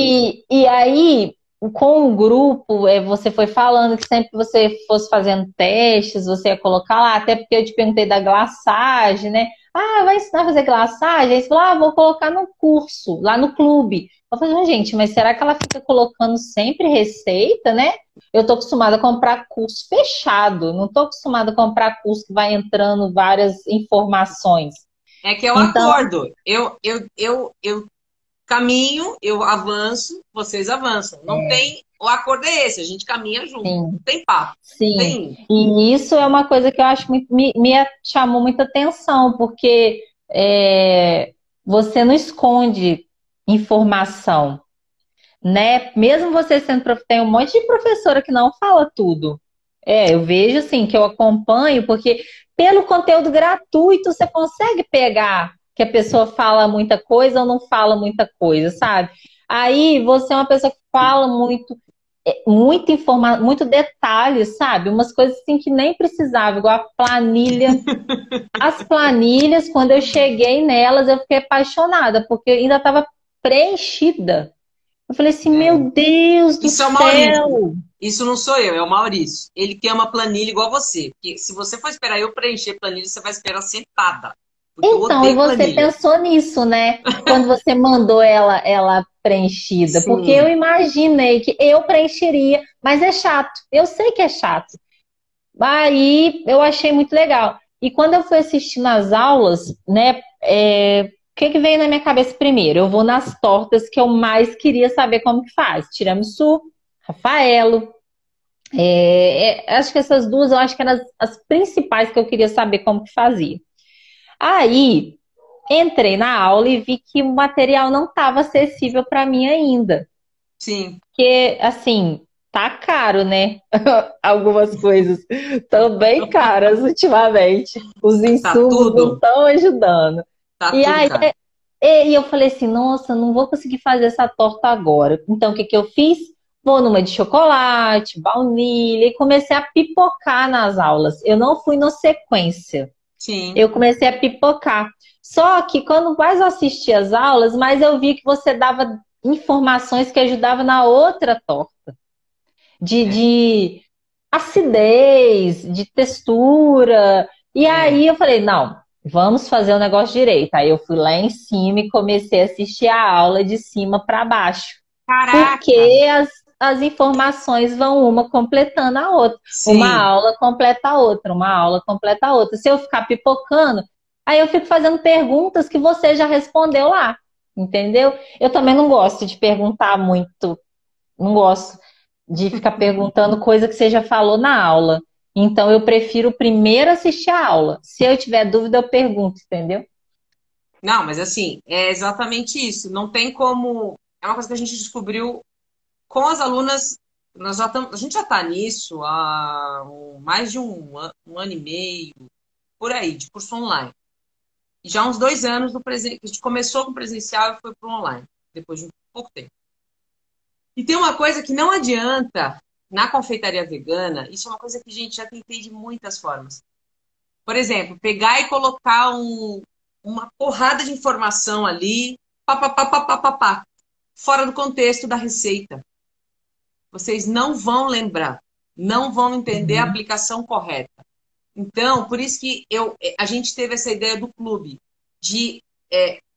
E aí, com o grupo, você foi falando que sempre que você fosse fazendo testes, você ia colocar lá, até porque eu te perguntei da glaçagem, né? Ah, vai ensinar a fazer glaçagem? Aí você falou, vou colocar no curso, lá no clube. Eu falei, gente, mas será que ela fica colocando sempre receita, né? Eu tô acostumada a comprar curso fechado, não tô acostumada a comprar curso que vai entrando várias informações. É que é o Então, acordo. Eu caminho, eu avanço, vocês avançam. Não tem. O acordo é esse, a gente caminha junto. sim. Não tem papo. Sim, Tem. e isso é uma coisa que eu acho muito, me chamou muita atenção, porque você não esconde informação, né? Mesmo você sendo tem um monte de professora que não fala tudo. Eu vejo assim que eu acompanho, porque pelo conteúdo gratuito você consegue pegar que a pessoa fala muita coisa ou não fala muita coisa, sabe? Aí você é uma pessoa que fala muito muita informação, muito detalhe, sabe? Umas coisas assim que nem precisava, igual a planilha. As planilhas, quando eu cheguei nelas, eu fiquei apaixonada, porque ainda estava preenchida. Eu falei assim, É. meu Deus do Isso é o Maurício. céu! Isso não sou eu, é o Maurício. Ele quer uma planilha igual você. Porque se você for esperar eu preencher planilha, você vai esperar sentada. Porque eu Então, e odeio você planilha. pensou nisso, né? Quando você mandou ela preenchida, porque eu Sim. imaginei que eu preencheria, mas é chato. Eu sei que é chato. Aí eu achei muito legal. E quando eu fui assistindo as aulas, né, o que que veio na minha cabeça primeiro? Eu vou nas tortas que eu mais queria saber como que faz. Tiramisu, Rafaelo. Acho que essas duas eu acho que eram as principais que eu queria saber como que fazia. Aí entrei na aula e vi que o material não estava acessível para mim ainda. Sim. Porque, assim, tá caro, né? Algumas coisas estão bem caras ultimamente. Os Tá insumos não tudo. estão ajudando. Tá E tudo, aí, cara. eu falei assim, nossa, não vou conseguir fazer essa torta agora. Então, o que que eu fiz? Vou numa de chocolate, baunilha, e comecei a pipocar nas aulas. Eu não fui na sequência. Sim. Eu comecei a pipocar. Só que quando mais eu assisti as aulas, mais eu vi que você dava informações que ajudavam na outra torta. É. De acidez, de textura. E É. aí eu falei, não, vamos fazer o negócio direito. Aí eu fui lá em cima e comecei a assistir a aula de cima para baixo. Caraca. Porque as informações vão uma completando a outra. Uma Sim. aula completa a outra, uma aula completa a outra. Se eu ficar pipocando, aí eu fico fazendo perguntas que você já respondeu lá. Entendeu? Eu também não gosto de perguntar muito, não gosto de ficar perguntando coisa que você já falou na aula. Então eu prefiro primeiro assistir a aula. Se eu tiver dúvida, eu pergunto, entendeu? Não, mas assim, é exatamente isso. Não tem como. É uma coisa que a gente descobriu com as alunas. Nós já estamos, a gente já está nisso há mais de um ano e meio, por aí, de curso online. E já há uns 2 anos do presen... a gente começou com presencial e foi para o online, depois de um pouco tempo. E tem uma coisa que não adianta na confeitaria vegana, isso é uma coisa que a gente já tentei de muitas formas. Por exemplo, pegar e colocar uma porrada de informação ali, pá, pá, pá, pá, pá, pá, pá, fora do contexto da receita. Vocês não vão lembrar, não vão entender a Uhum. aplicação correta. Então, por isso que a gente teve essa ideia do clube, de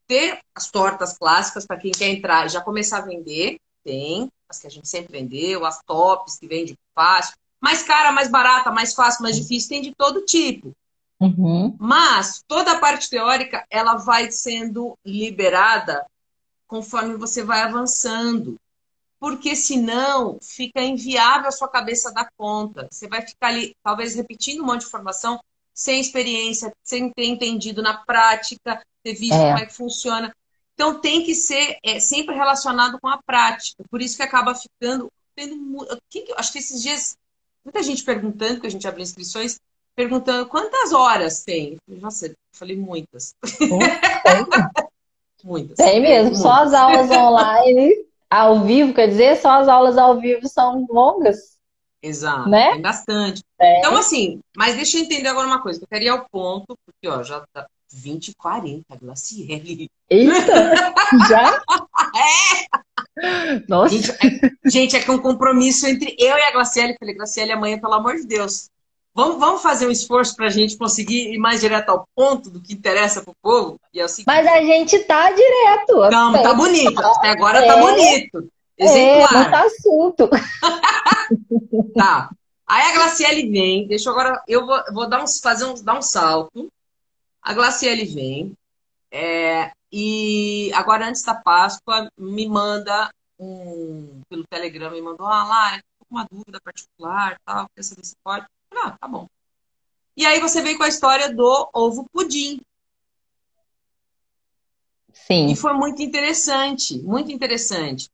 ter as tortas clássicas para quem quer entrar e já começar a vender. Tem as que a gente sempre vendeu, as tops que vende fácil. Mais cara, mais barata, mais fácil, mais difícil, tem de todo tipo. Uhum. Mas toda a parte teórica, ela vai sendo liberada conforme você vai avançando. Porque senão fica inviável a sua cabeça dar conta. Você vai ficar ali, talvez, repetindo um monte de informação, sem experiência, sem ter entendido na prática, ter visto como É. é que funciona. Então tem que ser sempre relacionado com a prática. Por isso que acaba ficando. Acho que esses dias, muita gente perguntando, que a gente abriu inscrições, perguntando quantas horas tem. Eu falei, nossa, eu falei muitas. Putz, tem. Muitas. Tem mesmo. Só as Muitas. aulas online, ao vivo, quer dizer, só as aulas ao vivo são longas, Exato, né? tem bastante. Então, Tem. assim, mas deixa eu entender agora uma coisa, que eu queria ir ao ponto, porque, ó, já tá 20h40, Glaciele. Eita, já? Gente, Nossa. gente, é que é um compromisso entre eu e a Glaciele. Falei, Glaciele, amanhã, pelo amor de Deus, vamos fazer um esforço para a gente conseguir ir mais direto ao ponto do que interessa para o povo? E é o Mas seguinte, a gente tá direto. não, tá Até, bonito, até agora tá bonito, muito exemplar, assunto. tá. Aí a Glaciele vem, deixa eu agora, eu vou dar um salto. A Glaciele vem, e agora antes da Páscoa, me manda pelo Telegram, me mandou, Lara, tô com uma dúvida particular, tal, quer saber se pode? Ah, tá bom. E aí você veio com a história do ovo pudim. E Sim. foi muito interessante,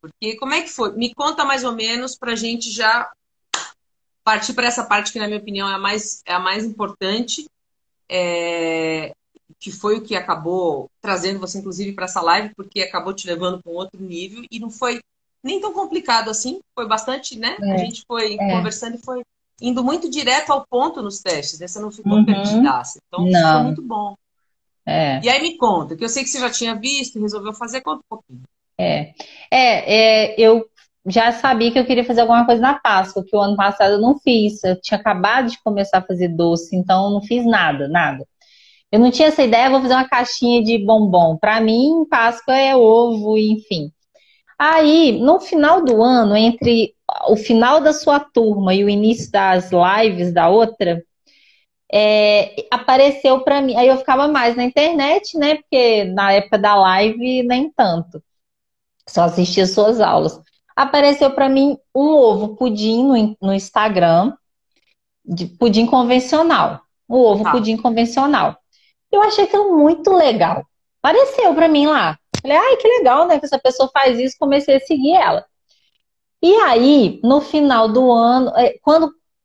porque como é que foi? Me conta mais ou menos para a gente já partir para essa parte que, na minha opinião, é a mais importante, que foi o que acabou trazendo você, inclusive, para essa live, porque acabou te levando para um outro nível e não foi nem tão complicado assim, foi bastante, né? A gente foi É. conversando e foi indo muito direto ao ponto nos testes, né? Você não ficou Uhum. perdidaça. Então, isso foi Não. muito bom. É. E aí me conta, que eu sei que você já tinha visto e resolveu fazer, conta um pouquinho. É. Eu já sabia que eu queria fazer alguma coisa na Páscoa, que o ano passado eu não fiz. Eu tinha acabado de começar a fazer doce, então eu não fiz nada, nada. Eu não tinha essa ideia, vou fazer uma caixinha de bombom. Para mim, Páscoa é ovo, enfim. Aí, no final do ano, entre o final da sua turma e o início das lives da outra, apareceu para mim. Aí eu ficava mais na internet, né? Porque na época da live, nem tanto. Só assistia suas aulas. Apareceu para mim um ovo pudim no Instagram, de pudim convencional. O ovo Tá. pudim convencional. Eu achei aquilo muito legal. Apareceu para mim lá. Falei, ai, que legal, né? Que essa pessoa faz isso, comecei a seguir ela. E aí, no final do ano,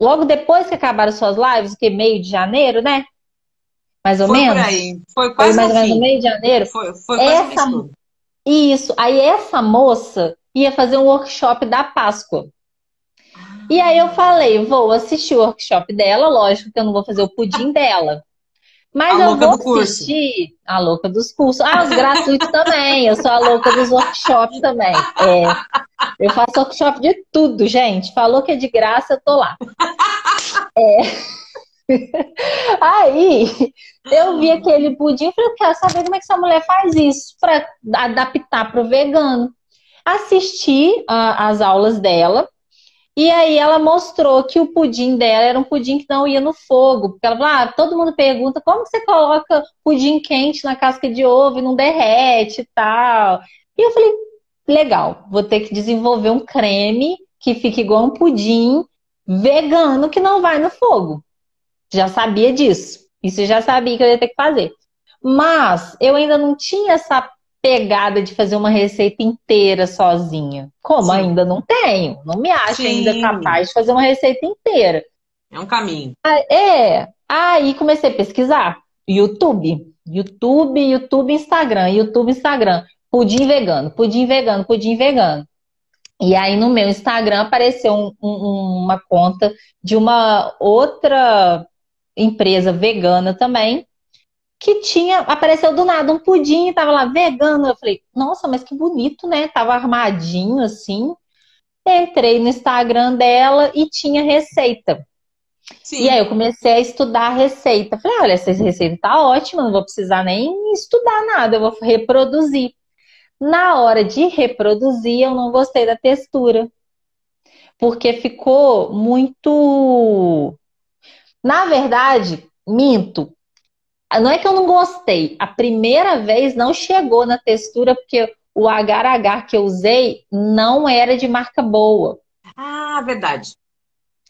logo depois que acabaram suas lives, que é meio de janeiro, né? Mais ou Foi por menos. aí. Foi Foi quase mais no ou menos no fim. meio de janeiro. Foi quase o mês Essa, todo. isso. Aí essa moça ia fazer um workshop da Páscoa. E aí eu falei, vou assistir o workshop dela, lógico que eu não vou fazer o pudim dela. A Mas eu louca vou do curso. assistir a louca dos cursos. Ah, os gratuitos também. Eu sou a louca dos workshops também. Eu faço workshop de tudo, gente. Falou que é de graça, eu tô lá. Aí eu vi aquele pudim e falei, eu quero saber como é que essa mulher faz isso para adaptar para o vegano. Assisti as aulas dela e aí ela mostrou que o pudim dela era um pudim que não ia no fogo. Porque ela falou, todo mundo pergunta como que você coloca pudim quente na casca de ovo e não derrete e tal. E eu falei, legal, vou ter que desenvolver um creme que fique igual um pudim vegano que não vai no fogo. Já sabia disso. Isso eu já sabia que eu ia ter que fazer. Mas eu ainda não tinha essa pegada de fazer uma receita inteira sozinha. Como Sim. ainda não tenho. Não me acho ainda Sim. capaz de fazer uma receita inteira. É um caminho. Aí comecei a pesquisar. YouTube. YouTube, Instagram. YouTube, Instagram. Pudim vegano, pudim vegano, pudim vegano. E aí no meu Instagram apareceu uma conta de uma outra empresa vegana também, que apareceu do nada um pudim, tava lá vegano. Eu falei, nossa, mas que bonito, né? Tava armadinho assim. Entrei no Instagram dela e tinha receita. E aí Sim. eu comecei a estudar a receita. Falei, olha, essa receita tá ótima, não vou precisar nem estudar nada, eu vou reproduzir. Na hora de reproduzir, eu não gostei da textura, porque ficou muito. Na verdade, minto. Não é que eu não gostei. A primeira vez não chegou na textura, porque o agar-agar que eu usei não era de marca boa. Ah, verdade.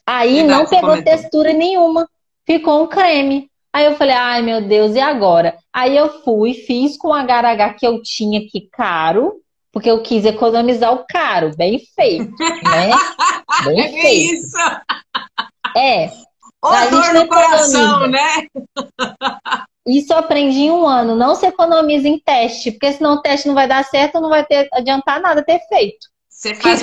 Aí não Verdade, você pegou comentou. textura nenhuma. Ficou um creme. Aí eu falei, ai meu Deus, e agora? Aí eu fui, fiz com o agar-agar que eu tinha aqui caro, porque eu quis economizar o caro, bem feito, né? Bem É bem feito. isso. É, Ô, a gente dor não no coração, economiza. né? Isso eu aprendi em um ano. Não se economiza em teste, porque senão o teste não vai dar certo, não vai adiantar nada ter feito. Você faz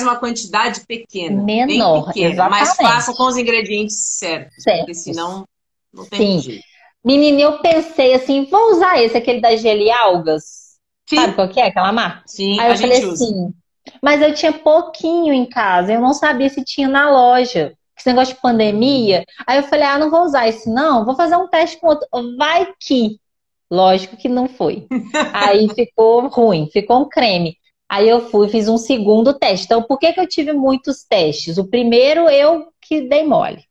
uma quantidade pequena, bem Menor, pequena, mas faça com exatamente. os ingredientes certos, porque Certos. senão não tem muito Sim. jeito. Menina, eu pensei assim, vou usar esse, aquele da Geli Algas. Sabe Sim, qual que é aquela marca? sim, Aí a eu falei gente usa. assim, mas eu tinha pouquinho em casa, eu não sabia se tinha na loja. Esse negócio de pandemia. Aí eu falei, ah, não vou usar esse não, vou fazer um teste com outro. Vai que. Lógico que não foi. Aí ficou ruim, ficou um creme. Aí eu fui, fiz um segundo teste. Então, por que que eu tive muitos testes? O primeiro eu que dei mole.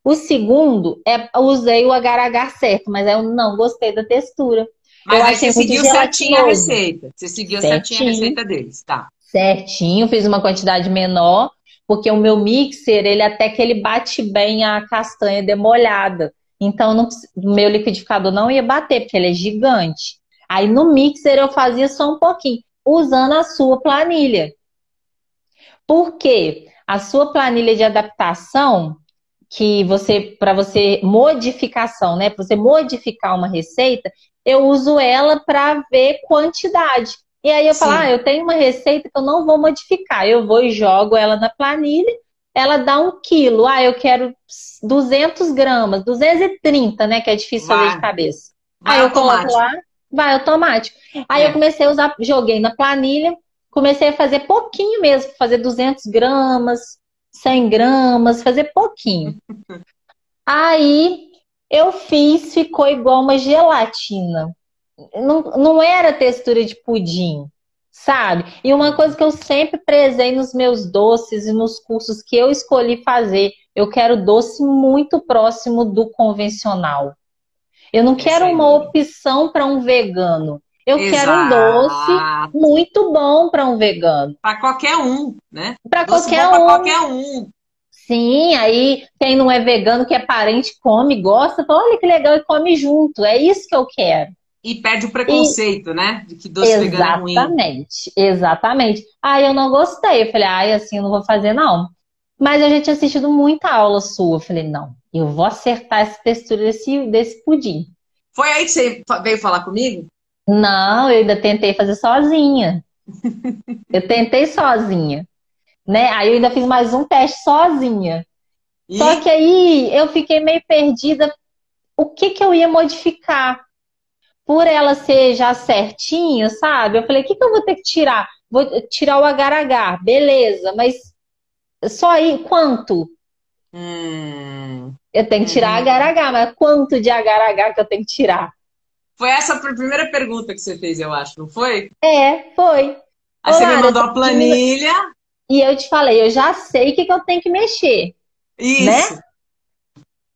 O segundo, eu usei o agar-agar certo, mas eu não gostei da textura. Eu Mas aí achei você muito seguiu certinho a gelatinoso. receita. Você seguiu certinho a Certinho, receita deles, tá? certinho. Fiz uma quantidade menor, porque o meu mixer, ele até que ele bate bem a castanha demolhada. Então, o meu liquidificador não ia bater, porque ele é gigante. Aí no mixer eu fazia só um pouquinho, usando a sua planilha. Por quê? A sua planilha de adaptação que você, para você modificação, né? Para você modificar uma receita, eu uso ela para ver quantidade. E aí eu falo, ah, Sim. eu tenho uma receita que eu não vou modificar. Eu vou e jogo ela na planilha, ela dá 1 quilo. Ah, eu quero 200 gramas, 230, né? Que é difícil fazer de Vai, cabeça. vai Aí eu coloco automático. lá, vai automático. Aí eu É. comecei a usar, joguei na planilha, comecei a fazer pouquinho mesmo, fazer 200 gramas, 100 gramas, fazer pouquinho. Aí eu fiz, ficou igual uma gelatina. Não, não era textura de pudim, sabe? E uma coisa que eu sempre prezei nos meus doces e nos cursos que eu escolhi fazer, eu quero doce muito próximo do convencional. Eu não Essa quero é a uma ideia. opção para um vegano. Eu quero um doce Exato. muito bom para um vegano. Para qualquer um, né? Para Doce qualquer bom para um. qualquer um. Sim, aí quem não é vegano, que é parente, come, gosta, fala, olha que legal, e come junto. É isso que eu quero. E perde o E preconceito, né? De que doce vegano é ruim. exatamente, exatamente. Aí eu não gostei. Eu falei, ai, assim eu não vou fazer, não. Mas eu já tinha assistido muita aula sua. Eu falei, não, eu vou acertar essa textura desse pudim. Foi aí que você veio falar comigo? Não, eu ainda tentei fazer sozinha. Eu tentei sozinha, né? Aí eu ainda fiz mais um teste sozinha. Só que E aí eu fiquei meio perdida. O que que eu ia modificar? Por ela ser já certinha, sabe? Eu falei, o que que eu vou ter que tirar? Vou tirar o agar-agar, beleza, mas só aí quanto? hum, Eu tenho que tirar uhum. agar-agar, mas quanto de agar-agar que eu tenho que tirar? Foi essa a primeira pergunta que você fez, eu acho, não foi? É, foi. Aí Ô, você me Lara, eu mandou tô a pedindo... planilha. E eu te falei, eu já sei o que que eu tenho que mexer, né? Isso.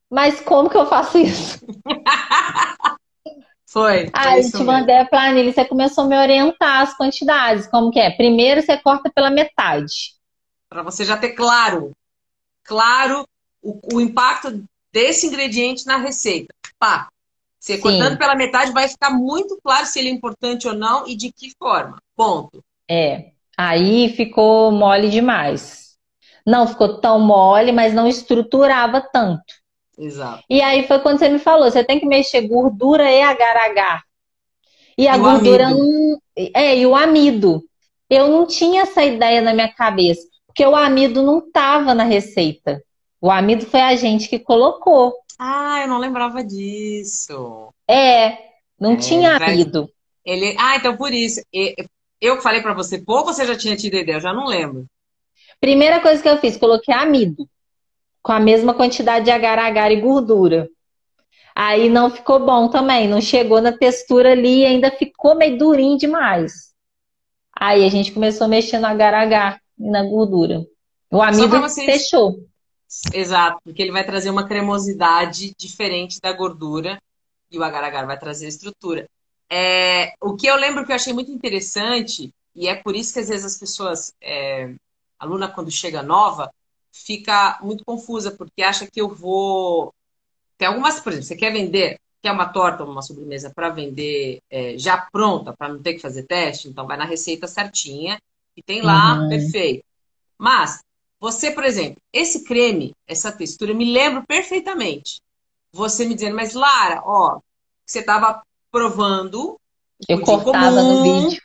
Mas como que eu faço isso? Foi Aí isso te mesmo. mandei a planilha, e você começou a me orientar as quantidades. Como que é? Primeiro você corta pela metade. Para você já ter claro o impacto desse ingrediente na receita. Pá, você cortando Sim, pela metade vai ficar muito claro se ele é importante ou não e de que forma. Ponto. é. Aí ficou mole demais. Não ficou tão mole, mas não estruturava tanto. Exato. E aí foi quando você me falou, você tem que mexer gordura e agar-agar. E a E o gordura amido? não. É, e o amido. Eu não tinha essa ideia na minha cabeça, porque o amido não estava na receita. O amido foi a gente que colocou. Ah, eu não lembrava disso. É, não É, ele tinha traz. amido. Então por isso. Eu que falei para você pouco, você já tinha tido ideia? Eu já não lembro. Primeira coisa que eu fiz, coloquei amido, com a mesma quantidade de agar-agar e gordura. Aí não ficou bom também, não chegou na textura ali e ainda ficou meio durinho demais. Aí a gente começou a mexer no agar-agar e na gordura. O Só para amido vocês. fechou. Exato, porque ele vai trazer uma cremosidade diferente da gordura e o agar-agar vai trazer a estrutura. O que eu lembro que eu achei muito interessante, e é por isso que às vezes as pessoas, a aluna quando chega nova, fica muito confusa, porque acha que eu vou. Tem algumas, por exemplo, você quer uma torta ou uma sobremesa para vender já pronta, para não ter que fazer teste, então vai na receita certinha e tem lá, Uhum. perfeito. Mas você, por exemplo, esse creme, essa textura, eu me lembro perfeitamente. Você me dizendo, mas Lara, ó. você estava provando o Eu pudim cortava no comum. vídeo.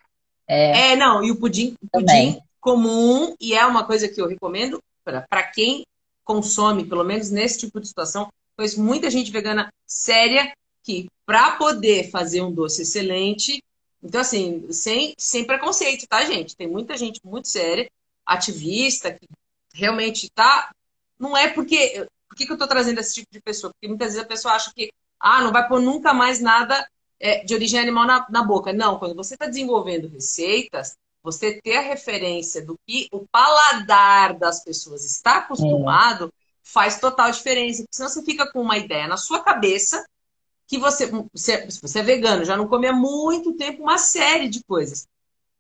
É, Não, e o pudim também. comum, e é uma coisa que eu recomendo para quem consome, pelo menos nesse tipo de situação, pois muita gente vegana séria que para poder fazer um doce excelente, então assim, sem preconceito, tá, gente? Tem muita gente muito séria, ativista, que realmente tá. Não é porque. Por que eu tô trazendo esse tipo de pessoa? Porque muitas vezes a pessoa acha que não vai pôr nunca mais nada de origem animal na boca. Não, quando você está desenvolvendo receitas, você ter a referência do que o paladar das pessoas está É, acostumado faz total diferença. Porque senão você fica com uma ideia na sua cabeça que se você é vegano, já não come há muito tempo uma série de coisas.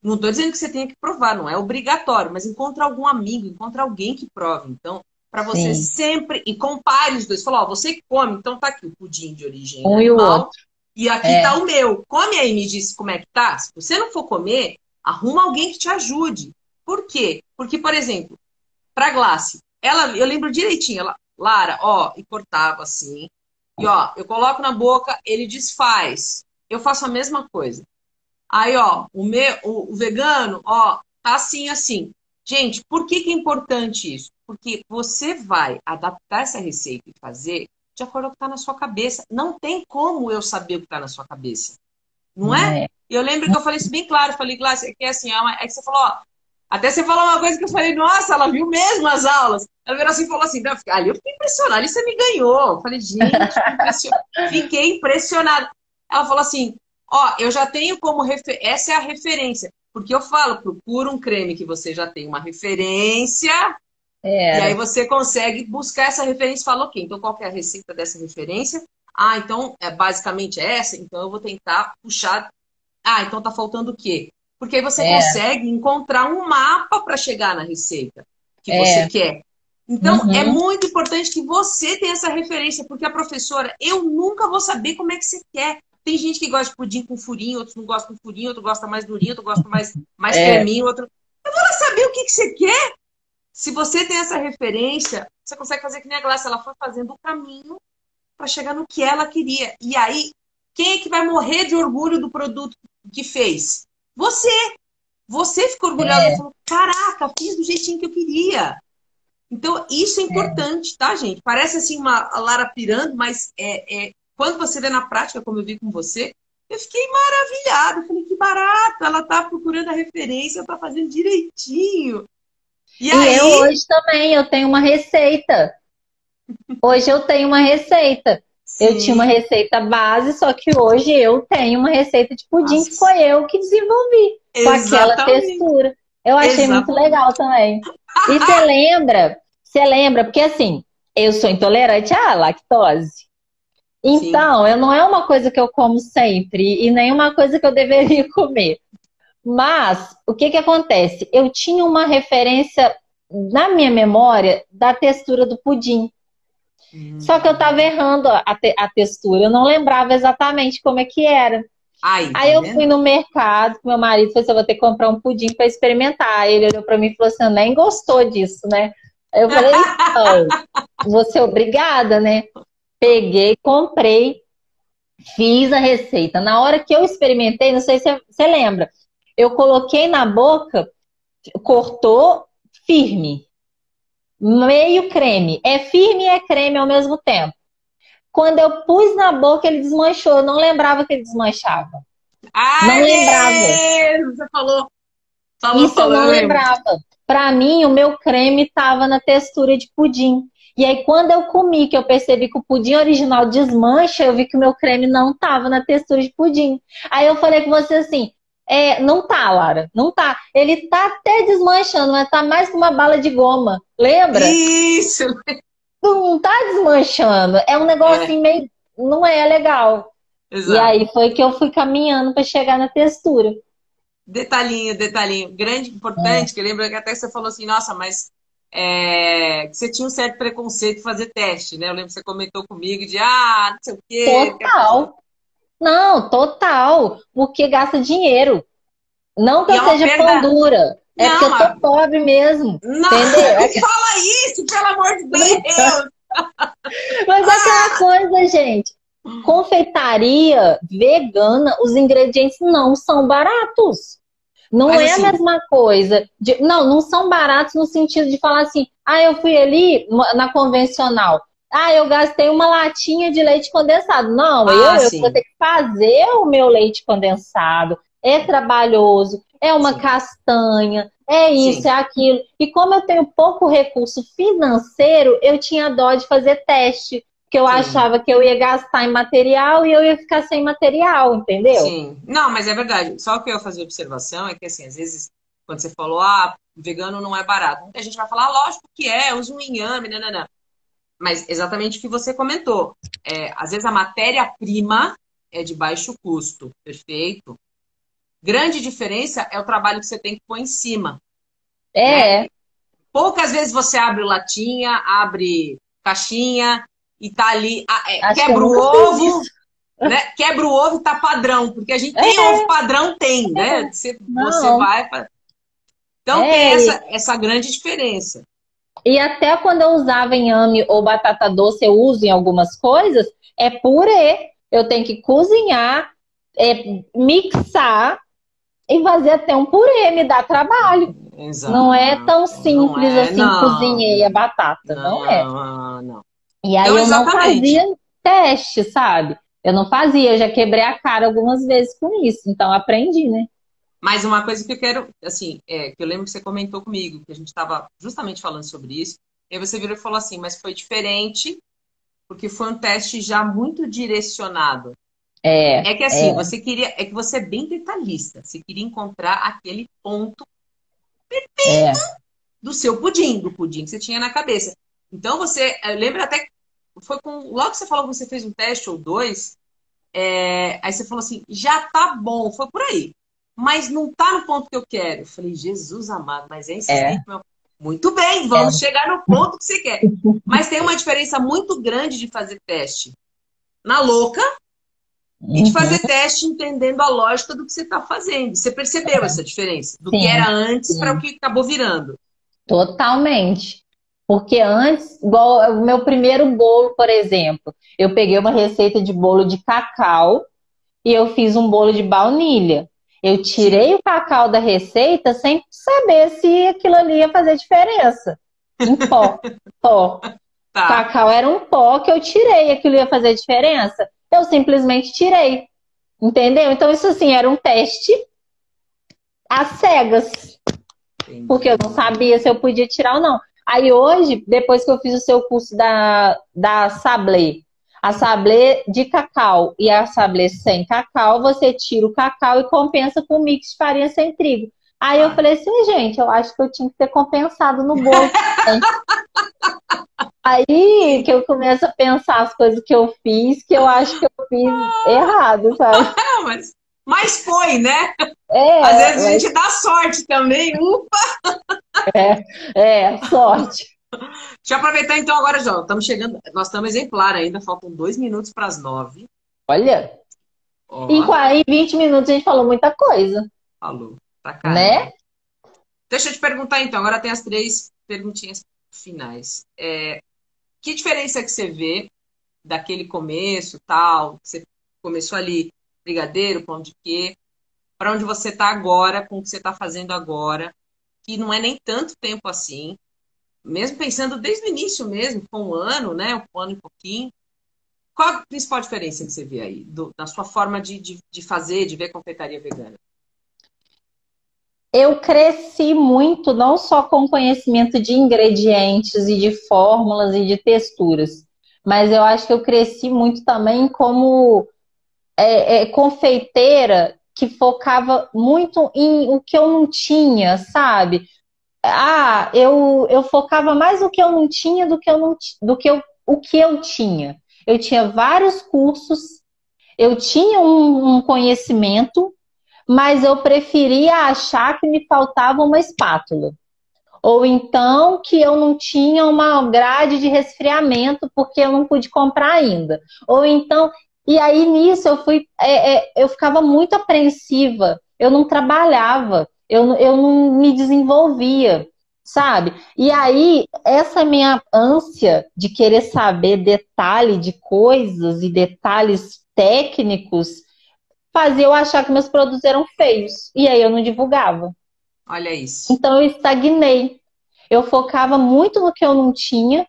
Não estou dizendo que você tenha que provar, não é obrigatório, mas encontra algum amigo, encontra alguém que prove. Então, para você sim. sempre. E compare os dois. Fala, ó, você que come, então tá aqui o pudim de origem Um e o animal outro. e aqui tá É, o meu. Come aí e me diz como é que tá. Se você não for comer, arruma alguém que te ajude. Por quê? Porque, por exemplo, para Glace, eu lembro direitinho, Lara, ó, e cortava assim. E ó, eu coloco na boca, ele desfaz. Eu faço a mesma coisa. Aí, ó, o vegano, ó, tá assim, assim. Gente, por que que é importante isso? Porque você vai adaptar essa receita e fazer de acordo com o que está na sua cabeça. Não tem como eu saber o que está na sua cabeça. Não é? é, E eu lembro que eu falei isso bem claro. Eu falei, Glácia, é que é assim, é que você falou, ó, até você falou uma coisa que eu falei, nossa, ela viu mesmo as aulas. Ela virou assim e falou assim, ali eu fiquei impressionada, ali você me ganhou. Eu falei, gente, fiquei impressionada. Ela falou assim, ó, eu já tenho como essa é a referência. Porque eu falo, procura um creme que você já tem uma referência, e aí era. você consegue buscar essa referência e fala, ok, então qual que é a receita dessa referência? Então é basicamente essa, então eu vou tentar puxar. Então tá faltando o quê? Porque aí você É, consegue encontrar um mapa para chegar na receita que você é. quer. Então, é Uhum. muito importante que você tenha essa referência, porque a professora, eu nunca vou saber como é que você quer. Tem gente que gosta de pudim com furinho, outros não gostam com furinho, outro gosta mais durinho, outro gosta mais É, creminho, outro. Eu vou lá saber o que você quer. Se você tem essa referência, você consegue fazer que nem a Glácia, ela foi fazendo o caminho para chegar no que ela queria. E aí, quem é que vai morrer de orgulho do produto que fez? Você! Você ficou orgulhosa e é, falou: caraca, fiz do jeitinho que eu queria. Então, isso é é. importante, tá, gente? Parece assim uma Lara pirando, mas quando você vê na prática, como eu vi com você, eu fiquei maravilhada. Eu falei, que barato, ela tá procurando a referência, tá fazendo direitinho. E E eu aí, hoje também, eu tenho uma receita. Hoje eu tenho uma receita. Eu tinha uma sim, receita base, só que hoje eu tenho uma receita de pudim que nossa, foi eu que desenvolvi, com aquela exatamente, textura. Eu achei muito exatamente. legal também. E você lembra, porque assim, eu sou intolerante à lactose. Sim. Então, eu não é uma coisa que eu como sempre e nem uma coisa que eu deveria comer. Mas, o que que acontece? Eu tinha uma referência na minha memória da textura do pudim. Só que eu estava Hum. errando a textura, eu não lembrava exatamente como é que era. Aí, tá Aí eu fui vendo? no mercado, com meu marido falou assim, eu vou ter que comprar um pudim para experimentar. Aí ele olhou para mim e falou assim, nem gostou disso, né? Aí eu falei, então, vou ser obrigada, né? Peguei, comprei, fiz a receita. Na hora que eu experimentei, não sei se você lembra, eu coloquei na boca, cortou firme, meio creme. É firme e é creme ao mesmo tempo. Quando eu pus na boca, ele desmanchou. Eu não lembrava que ele desmanchava. Não Ai, lembrava. mesmo! Você Isso eu falou, não eu lembro. lembrava. Para mim, o meu creme estava na textura de pudim. E aí, quando eu comi, que eu percebi que o pudim original desmancha, eu vi que o meu creme não estava na textura de pudim. Aí eu falei com você assim, não tá, Lara, não tá. Ele tá até desmanchando, mas tá mais que uma bala de goma. Lembra? Isso! Não tá desmanchando. É um negócio É, assim meio. Não é legal. E exato. aí foi que eu fui caminhando para chegar na textura. Detalhinho, detalhinho. Grande, É. importante, que lembra que até você falou assim, nossa, mas que você tinha um certo preconceito de fazer teste, né? Eu lembro que você comentou comigo de, não sei o quê, porque a pessoa... Total. Não, total. Porque gasta dinheiro. Não que E é eu uma seja pão perda... dura. É porque Não, eu tô pobre mesmo. não, Entendeu? não fala isso, pelo amor de Tô brincando. Deus! Mas é aquela coisa, gente. Confeitaria vegana, os ingredientes não são baratos. Não Mas é a assim, mesma coisa. Não são baratos no sentido de falar assim, eu fui ali na convencional. Eu gastei uma latinha de leite condensado. Não, eu vou sim, ter que fazer o meu leite condensado. É trabalhoso, é uma sim, castanha, é isso, é sim, aquilo. E como eu tenho pouco recurso financeiro, eu tinha dó de fazer teste, porque eu sim. achava que eu ia gastar em material e eu ia ficar sem material, entendeu? Sim, não, mas é verdade. Só o que eu ia fazer observação é que, assim, às vezes, quando você falou, vegano não é barato, muita gente vai falar, lógico que é, usa um inhame, não. Mas exatamente o que você comentou. Às vezes a matéria-prima é de baixo custo, perfeito. Grande diferença é o trabalho que você tem que pôr em cima, né? É, Poucas vezes você abre latinha, abre caixinha e tá ali, acho que eu quebra o nunca fiz ovo, isso. né? Quebra o ovo e tá padrão, porque a gente tem ovo É, padrão, tem, né? Você não. vai. Então tem É, essa grande diferença. e até quando eu usava inhame ou batata doce, eu uso em algumas coisas, é purê. Eu tenho que cozinhar, mixar e fazer até um purê, me dá trabalho. Não é Exato. tão Não simples é, assim, não. cozinhei a batata, não é. Não. E aí Então, eu não fazia exatamente. teste, sabe? Eu não fazia, eu já quebrei a cara algumas vezes com isso, então aprendi, né? Mas uma coisa que eu quero, assim, que eu lembro que você comentou comigo, que a gente estava justamente falando sobre isso, e aí você virou e falou assim, mas foi diferente, porque foi um teste já muito direcionado. É que assim, É, é que você é bem detalhista, você queria encontrar aquele ponto é. do seu pudim, do pudim que você tinha na cabeça. Então você, lembra até que foi logo que você falou que você fez um teste ou dois, aí você falou assim, já tá bom, foi por aí. Mas não tá no ponto que eu quero. Eu falei, Jesus amado, mas é insistente, É, meu. Muito bem, vamos é. chegar no ponto que você quer. Mas tem uma diferença muito grande de fazer teste na louca e de Uhum, fazer teste entendendo a lógica do que você está fazendo. Você percebeu essa diferença? Do que era sim, antes para o sim, que acabou virando. totalmente. Porque antes, igual o meu primeiro bolo, por exemplo, eu peguei uma receita de bolo de cacau e eu fiz um bolo de baunilha. Eu Sim. tirei o cacau da receita sem saber se aquilo ali ia fazer diferença. Em pó, pó. Tá. Cacau era um pó que eu tirei, aquilo ia fazer diferença? Eu simplesmente tirei, entendeu? Então isso assim era um teste às cegas, porque eu não Entendi. sabia se eu podia tirar ou não. Aí hoje, depois que eu fiz o seu curso da Sablé, a Sablé de cacau e a Sablé sem cacau, você tira o cacau e compensa com mix de farinha sem trigo. Aí eu Tá. falei assim, gente, eu acho que eu tinha que ter compensado no bolo. Aí que eu começo a pensar as coisas que eu fiz, que eu acho que eu fiz errado, sabe? Não, mas foi, né? Às É, vezes a gente dá sorte também. sorte. Deixa eu aproveitar então agora, João. Estamos chegando. Nós estamos exemplar ainda, faltam 2 minutos para as 9. Olha, Ó, em 20 minutos a gente falou muita coisa, falou. Pra caramba. né? Deixa eu te perguntar então. Agora tem as 3 perguntinhas finais. Que diferença que você vê daquele começo, tal, que você começou ali, brigadeiro, pão de quê, para onde você está agora, com o que você está fazendo agora, que não é nem tanto tempo assim, mesmo pensando desde o início mesmo, com um ano, né? Um ano e pouquinho. Qual a principal diferença que você vê aí, na sua forma de fazer, de ver confeitaria vegana? Eu cresci muito, não só com conhecimento de ingredientes e de fórmulas e de texturas, mas eu acho que eu cresci muito também como confeiteira que focava muito em o que eu não tinha, sabe? Eu focava mais no que eu não tinha do que eu não, do que o que eu tinha. Eu tinha vários cursos, eu tinha um conhecimento, mas eu preferia achar que me faltava uma espátula. Ou então que eu não tinha uma grade de resfriamento porque eu não pude comprar ainda. Ou então, e aí nisso eu ficava muito apreensiva, eu não trabalhava, eu não me desenvolvia. sabe? E aí, essa minha ânsia de querer saber detalhe de coisas e detalhes técnicos fazia eu achar que meus produtos eram feios. E aí eu não divulgava. Olha isso. Então eu estagnei. Eu focava muito no que eu não tinha,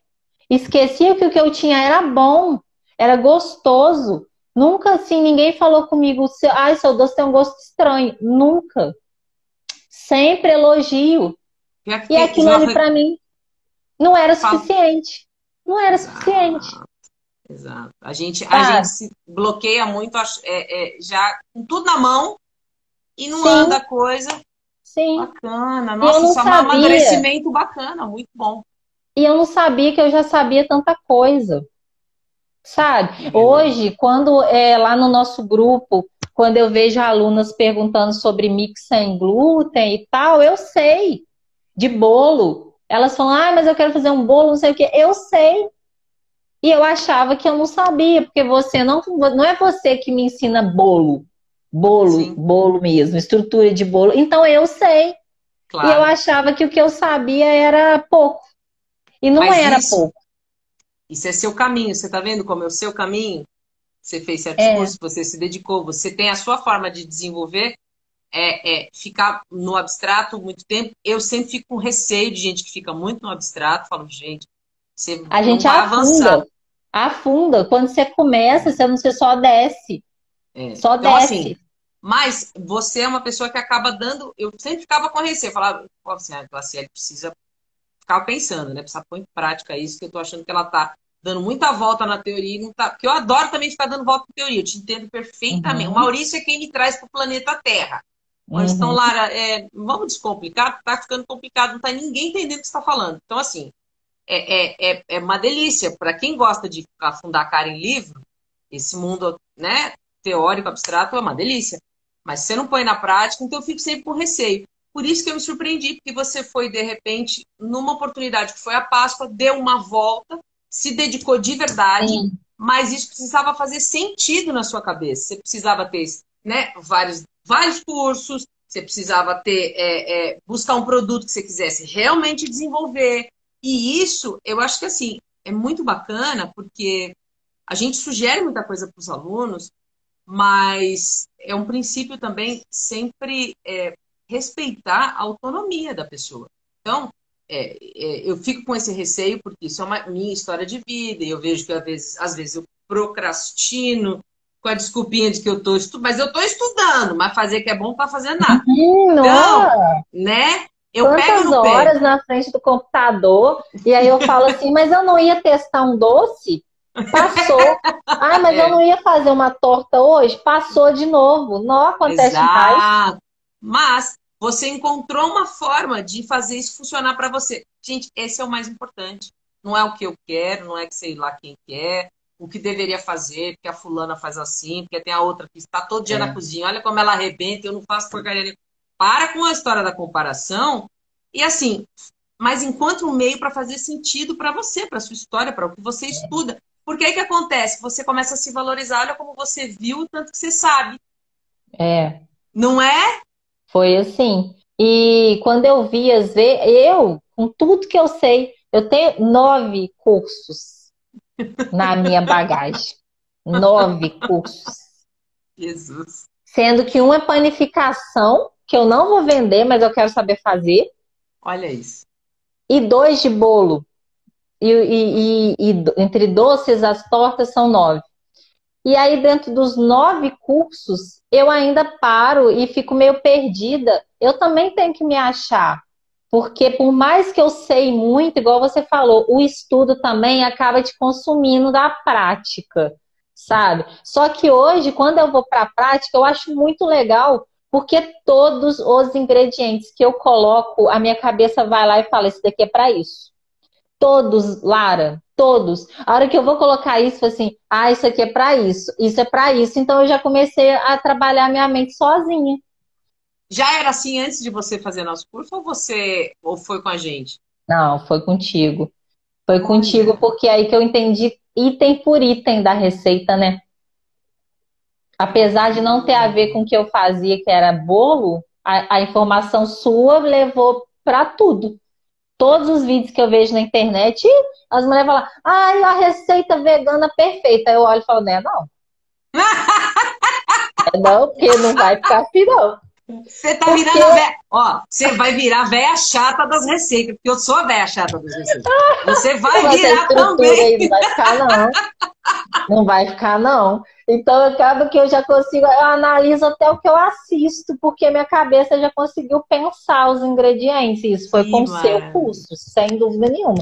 esquecia que o que eu tinha era bom, era gostoso. Nunca assim, ninguém falou comigo, seu doce tem um gosto estranho. Nunca. Sempre elogio. E aquilo ali para mim não era suficiente. Não era suficiente. Exato, exato. A gente Sabe? se bloqueia muito já com tudo na mão e não Sim, anda a coisa. sim. Bacana. E eu Nossa, não isso é um sabia. amadurecimento bacana, muito bom. E eu não sabia que eu já sabia tanta coisa. Sabe? Viu? Hoje, quando lá no nosso grupo, quando eu vejo alunas perguntando sobre mix sem glúten e tal, eu sei de bolo. Elas falam, mas eu quero fazer um bolo, não sei o quê. Eu sei. E eu achava que eu não sabia, porque você não é você que me ensina bolo. Bolo, Sim, bolo mesmo, estrutura de bolo. Então eu sei. E eu claro. achava que o que eu sabia era pouco. E não Mas era pouco. isso é seu caminho. Você está vendo como é o seu caminho? Você fez certos É. cursos, você se dedicou, você tem a sua forma de desenvolver, ficar no abstrato muito tempo. Eu sempre fico com receio de gente que fica muito no abstrato. Falo, gente, você A não gente vai avançar. afunda. Afunda. Quando você começa, você só desce. Só Então, assim, desce. mas você é uma pessoa que acaba dando. Eu sempre ficava com receio. Falava assim, a Glaciele precisa ficar pensando, né? Precisa pôr em prática isso, que eu tô achando que ela tá dando muita volta na teoria e não tá. Porque eu adoro também ficar dando volta na teoria, eu te entendo perfeitamente. O Uhum, Maurício é quem me traz para o planeta Terra. Então, uhum. Lara, vamos descomplicar, tá ficando complicado, não tá ninguém entendendo o que você está falando. Então, assim, é uma delícia. Para quem gosta de afundar a cara em livro, esse mundo, né, teórico, abstrato, é uma delícia. Mas você não põe na prática, então eu fico sempre com receio. Por isso que eu me surpreendi, porque você foi, de repente, numa oportunidade que foi a Páscoa, deu uma volta, se dedicou de verdade, Sim. mas isso precisava fazer sentido na sua cabeça. Você precisava ter, né, vários cursos, você precisava ter, buscar um produto que você quisesse realmente desenvolver. E isso, eu acho que assim, é muito bacana, porque a gente sugere muita coisa para os alunos, mas é um princípio também sempre respeitar a autonomia da pessoa. Então, eu fico com esse receio, porque isso é uma minha história de vida, e eu vejo que às vezes eu procrastino com a desculpinha de que eu estou estudando, mas eu estou estudando, mas fazer que é bom não está fazendo nada. Então, Nossa, né? Eu pego ou quantas não pego? horas na frente do computador, e aí eu falo assim, mas eu não ia testar um doce? Passou. Mas eu É, não ia fazer uma torta hoje? Passou de novo. Não acontece mais. exato. Mas você encontrou uma forma de fazer isso funcionar para você. Gente, esse é o mais importante. Não é o que eu quero, não é que sei lá quem quer, o que deveria fazer, porque a fulana faz assim, porque tem a outra que está todo dia na É. cozinha, olha como ela arrebenta, eu não faço porcaria nenhuma. Para com a história da comparação e assim, mas encontre um meio para fazer sentido para você, para sua história, para o que você estuda. Porque aí que acontece? Você começa a se valorizar, olha como você viu, tanto que você sabe. É. Não é? Foi assim. E quando eu vi, com tudo que eu sei, eu tenho 9 cursos na minha bagagem. 9 cursos. Jesus. Sendo que um é panificação, que eu não vou vender, mas eu quero saber fazer, Olha isso. e 2 de bolo. Entre doces, as tortas são 9. E aí, dentro dos 9 cursos, eu ainda paro e fico meio perdida. Eu também tenho que me achar. Porque por mais que eu sei muito, igual você falou, o estudo também acaba te consumindo da prática, sabe? Só que hoje, quando eu vou para a prática, eu acho muito legal, porque todos os ingredientes que eu coloco, a minha cabeça vai lá e fala, isso daqui é para isso. Todos, Lara, todos. A hora que eu vou colocar isso, assim, isso aqui é para isso é para isso. Então eu já comecei a trabalhar minha mente sozinha. Já era assim antes de você fazer nosso curso ou foi com a gente? Não, foi contigo. Foi contigo Olha. porque é aí que eu entendi item por item da receita, né? Apesar de não ter a ver com o que eu fazia, que era bolo, a informação sua levou para tudo. todos os vídeos que eu vejo na internet, as mulheres falam, ai, a receita vegana perfeita. Eu olho e falo, né, não. Não, porque não vai ficar assim, não. Você tá Porque virando a véia. Ó, você vai virar a véia chata das receitas, porque eu sou a véia chata das receitas. Você vai essa virar estrutura também. aí não vai ficar, não. Não vai ficar, não. Então, acaba que eu já consigo, eu analiso até o que eu assisto, porque minha cabeça já conseguiu pensar os ingredientes. Isso foi com Que o seu maravilha. curso, sem dúvida nenhuma.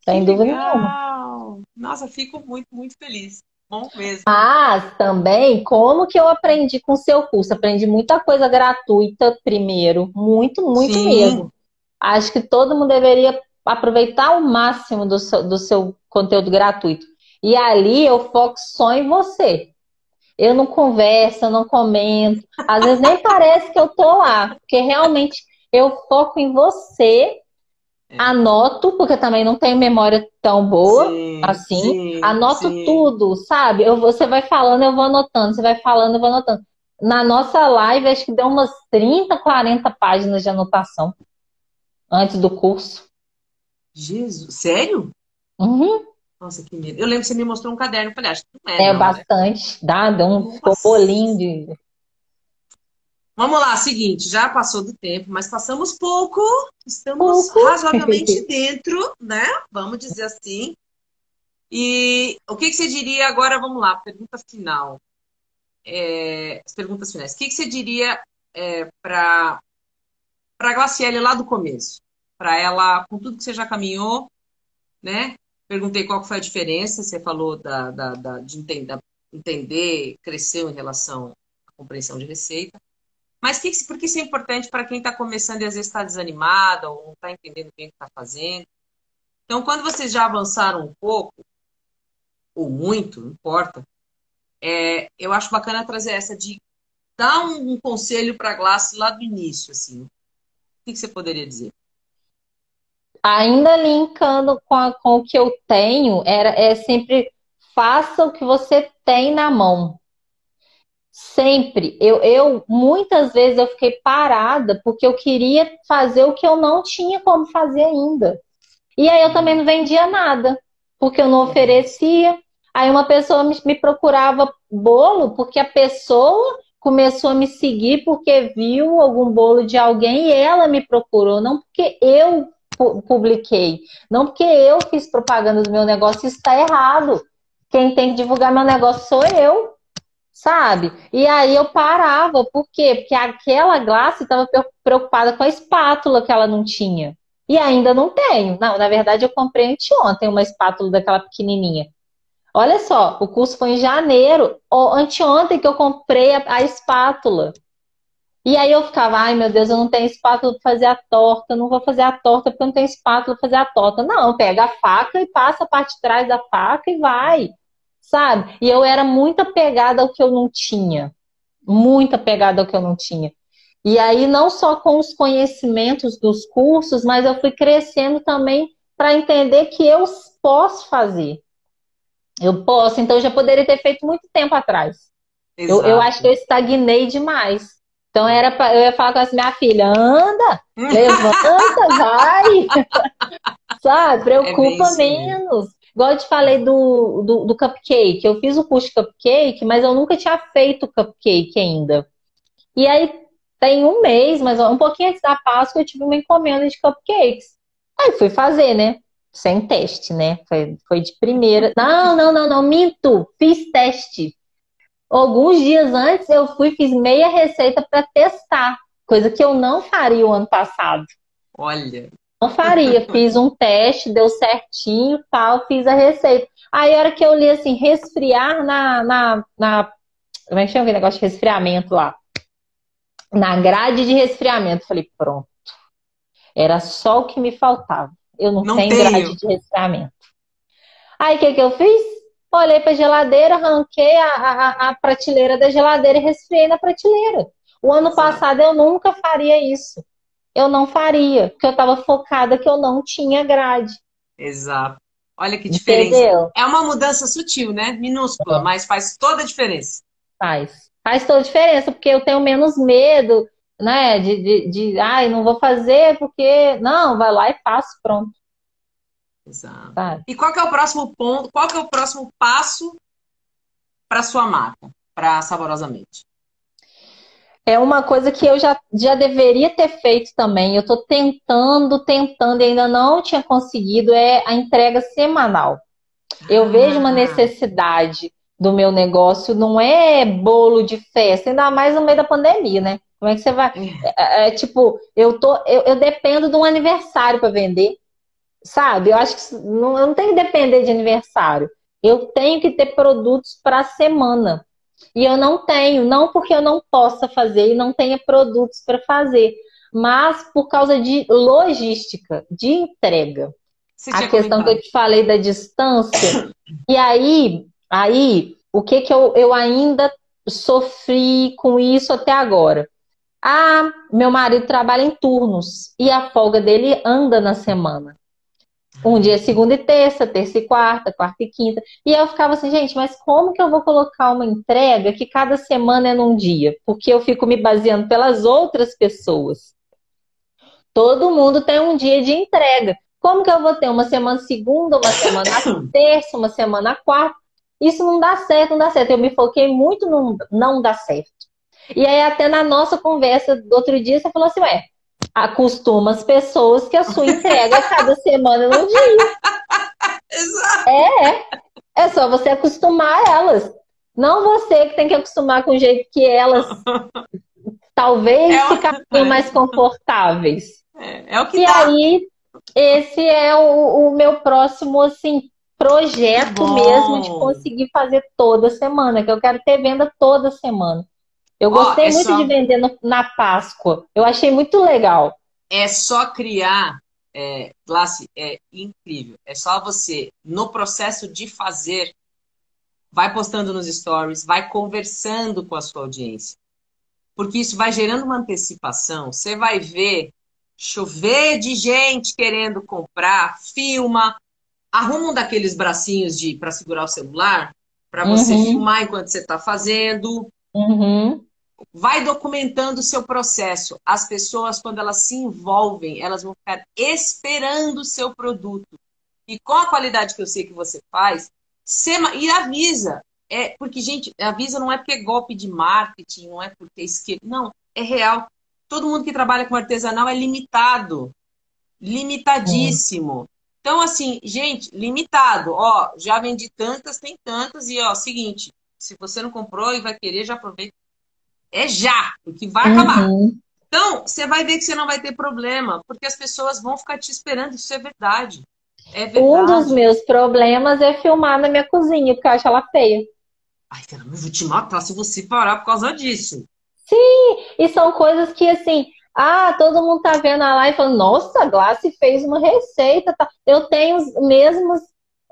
Que Sem dúvida nenhuma. legal. Nossa, fico muito, muito feliz. Bom mesmo. Mas também, como que eu aprendi com o seu curso? Aprendi muita coisa gratuita primeiro, muito, muito Sim. mesmo. Acho que todo mundo deveria aproveitar o máximo do seu conteúdo gratuito. E ali eu foco só em você. Eu não converso, eu não comento. Às vezes nem parece que eu tô lá, porque realmente eu foco em você, É. anoto, porque também não tenho memória tão boa Sim, assim. sim, Anoto sim. tudo, sabe? Você vai falando, eu vou anotando. Você vai falando, eu vou anotando. Na nossa live, acho que deu umas 30, 40 páginas de anotação antes do curso. Jesus, sério? Uhum. Nossa, que medo. Eu lembro que você me mostrou um caderno. Eu falei, acho que não é, É não, né? bastante, ficou bolinho Nossa. de Vamos lá, seguinte, já passou do tempo, mas passamos pouco, estamos pouco. razoavelmente dentro, né? Vamos dizer assim. E o que que você diria agora? Vamos lá, pergunta final. As perguntas finais. O que que você diria para a Graciele lá do começo? Para ela, com tudo que você já caminhou, né? Perguntei qual que foi a diferença, você falou de entender, cresceu em relação à compreensão de receita. Mas por que isso é importante para quem está começando e às vezes está desanimado ou não está entendendo bem o que está fazendo? Então, quando vocês já avançaram um pouco, ou muito, não importa, eu acho bacana trazer essa de dar um conselho para a Glace lá do início, assim. O que você poderia dizer? Ainda linkando com o que eu tenho, é sempre faça o que você tem na mão. Sempre. Muitas vezes eu fiquei parada porque eu queria fazer o que eu não tinha como fazer ainda. E aí eu também não vendia nada, porque eu não oferecia. Aí uma pessoa me procurava bolo porque a pessoa começou a me seguir porque viu algum bolo de alguém e ela me procurou, não porque eu publiquei, não porque eu fiz propaganda do meu negócio, isso está errado. Quem tem que divulgar meu negócio sou eu, sabe? E aí eu parava, por quê? Porque aquela Glace estava preocupada com a espátula que ela não tinha. E ainda não tenho. Não, na verdade, eu comprei anteontem uma espátula daquela pequenininha. Olha só, o curso foi em janeiro, ou anteontem que eu comprei a espátula. E aí eu ficava, ai meu Deus, eu não tenho espátula para fazer a torta, eu não vou fazer a torta porque eu não tenho espátula para fazer a torta. Não, pega a faca e passa a parte de trás da faca e vai, sabe? E eu era muito apegada ao que eu não tinha, muito apegada ao que eu não tinha. E aí, não só com os conhecimentos dos cursos, mas eu fui crescendo também para entender que eu posso fazer. Eu posso, então eu já poderia ter feito muito tempo atrás. Eu acho que Exato. eu estagnei demais. Então eu ia falar com essa minha filha, anda, levanta, vai, sabe? É bem Preocupa isso mesmo. menos. Igual eu te falei do cupcake. Eu fiz o curso de cupcake, mas eu nunca tinha feito cupcake ainda. E aí tem um mês, mas um pouquinho antes da Páscoa, eu tive uma encomenda de cupcakes. Aí fui fazer, né? Sem teste, né? Foi de primeira. Não, não, não, não, minto. Fiz teste. Alguns dias antes eu fiz meia receita para testar, coisa que eu não faria o ano passado. Olha, Não faria. Fiz um teste, deu certinho, tal, fiz a receita. Aí a hora que eu li assim, resfriar como é que chama aquele negócio de resfriamento lá? Na grade de resfriamento. Falei, pronto. Era só o que me faltava. Eu não não tenho grade tenho. de resfriamento. Aí o que eu fiz? Olhei para a geladeira, arranquei a prateleira da geladeira e resfriei na prateleira. O ano Exato. passado eu nunca faria isso. Eu não faria, porque eu estava focada que eu não tinha grade. Exato. Olha que diferença. Entendeu? É uma mudança sutil, né? Minúscula, É, mas faz toda a diferença. faz. Faz toda a diferença, porque eu tenho menos medo. né? Ai, não vou fazer porque. Não, vai lá e faz, pronto. Exato. Sabe? E qual que é o próximo ponto? Qual que é o próximo passo para sua marca, para Saborosamente? É uma coisa que eu já deveria ter feito também. Eu estou tentando e ainda não tinha conseguido, é a entrega semanal. Eu vejo uma Ah, necessidade do meu negócio, não é bolo de festa, ainda mais no meio da pandemia, né? Como é que você vai? é. Tipo, eu dependo de um aniversário para vender, sabe? Eu acho que não, eu não tenho que depender de aniversário. Eu tenho que ter produtos para a semana. E eu não tenho, não porque eu não possa fazer e não tenha produtos para fazer, mas por causa de logística, de entrega. Você A tinha questão que eu comentado. te falei da distância. E aí o que que eu ainda sofri com isso até agora? Ah, meu marido trabalha em turnos e a folga dele anda na semana. Um dia é segunda e terça, terça e quarta, quarta e quinta. E aí eu ficava assim, gente, mas como que eu vou colocar uma entrega que cada semana é num dia? Porque eu fico me baseando pelas outras pessoas. Todo mundo tem um dia de entrega. Como que eu vou ter uma semana segunda, uma semana terça, uma semana quarta? Isso não dá certo, não dá certo. Eu me foquei muito no não dá certo. E aí até na nossa conversa do outro dia você falou assim, ué, acostuma as pessoas que a sua entrega é cada semana num dia. Exato. É só você acostumar elas. Não você que tem que acostumar com o jeito que elas É, talvez ficariam mais confortáveis. é o que E dá. aí, esse é o meu próximo, assim, Que projeto mesmo de bom. conseguir fazer toda semana, que eu quero ter venda toda semana. Eu Ó, gostei muito de vender na Páscoa. Eu achei muito legal. é só criar, Glace, é incrível. É só você, no processo de fazer, vai postando nos stories, vai conversando com a sua audiência. Porque isso vai gerando uma antecipação. Você vai ver chover de gente querendo comprar, filma, arruma um daqueles bracinhos de para segurar o celular, para você Uhum, filmar enquanto você está fazendo. uhum, Vai documentando o seu processo. As pessoas, quando elas se envolvem, elas vão ficar esperando o seu produto. E com a qualidade que eu sei que você faz, e avisa. Porque, gente, avisa não é porque é golpe de marketing, não é porque é esquema. Não, é real. Todo mundo que trabalha com artesanal é limitado. sim. Limitadíssimo. Então, assim, gente, limitado. Ó, já vendi tantas, tem tantas. E, ó, seguinte, se você não comprou e vai querer, já aproveita. É já, porque vai acabar. Uhum. Então, você vai ver que você não vai ter problema, porque as pessoas vão ficar te esperando. Isso é verdade. É Um dos verdade. meus problemas é filmar na minha cozinha, porque eu acho ela feia. Ai, caramba, eu vou te matar se você parar por causa disso. E são coisas que, assim, todo mundo tá vendo a live e falando, nossa, a Glace fez uma receita. Tá? Eu tenho as mesmas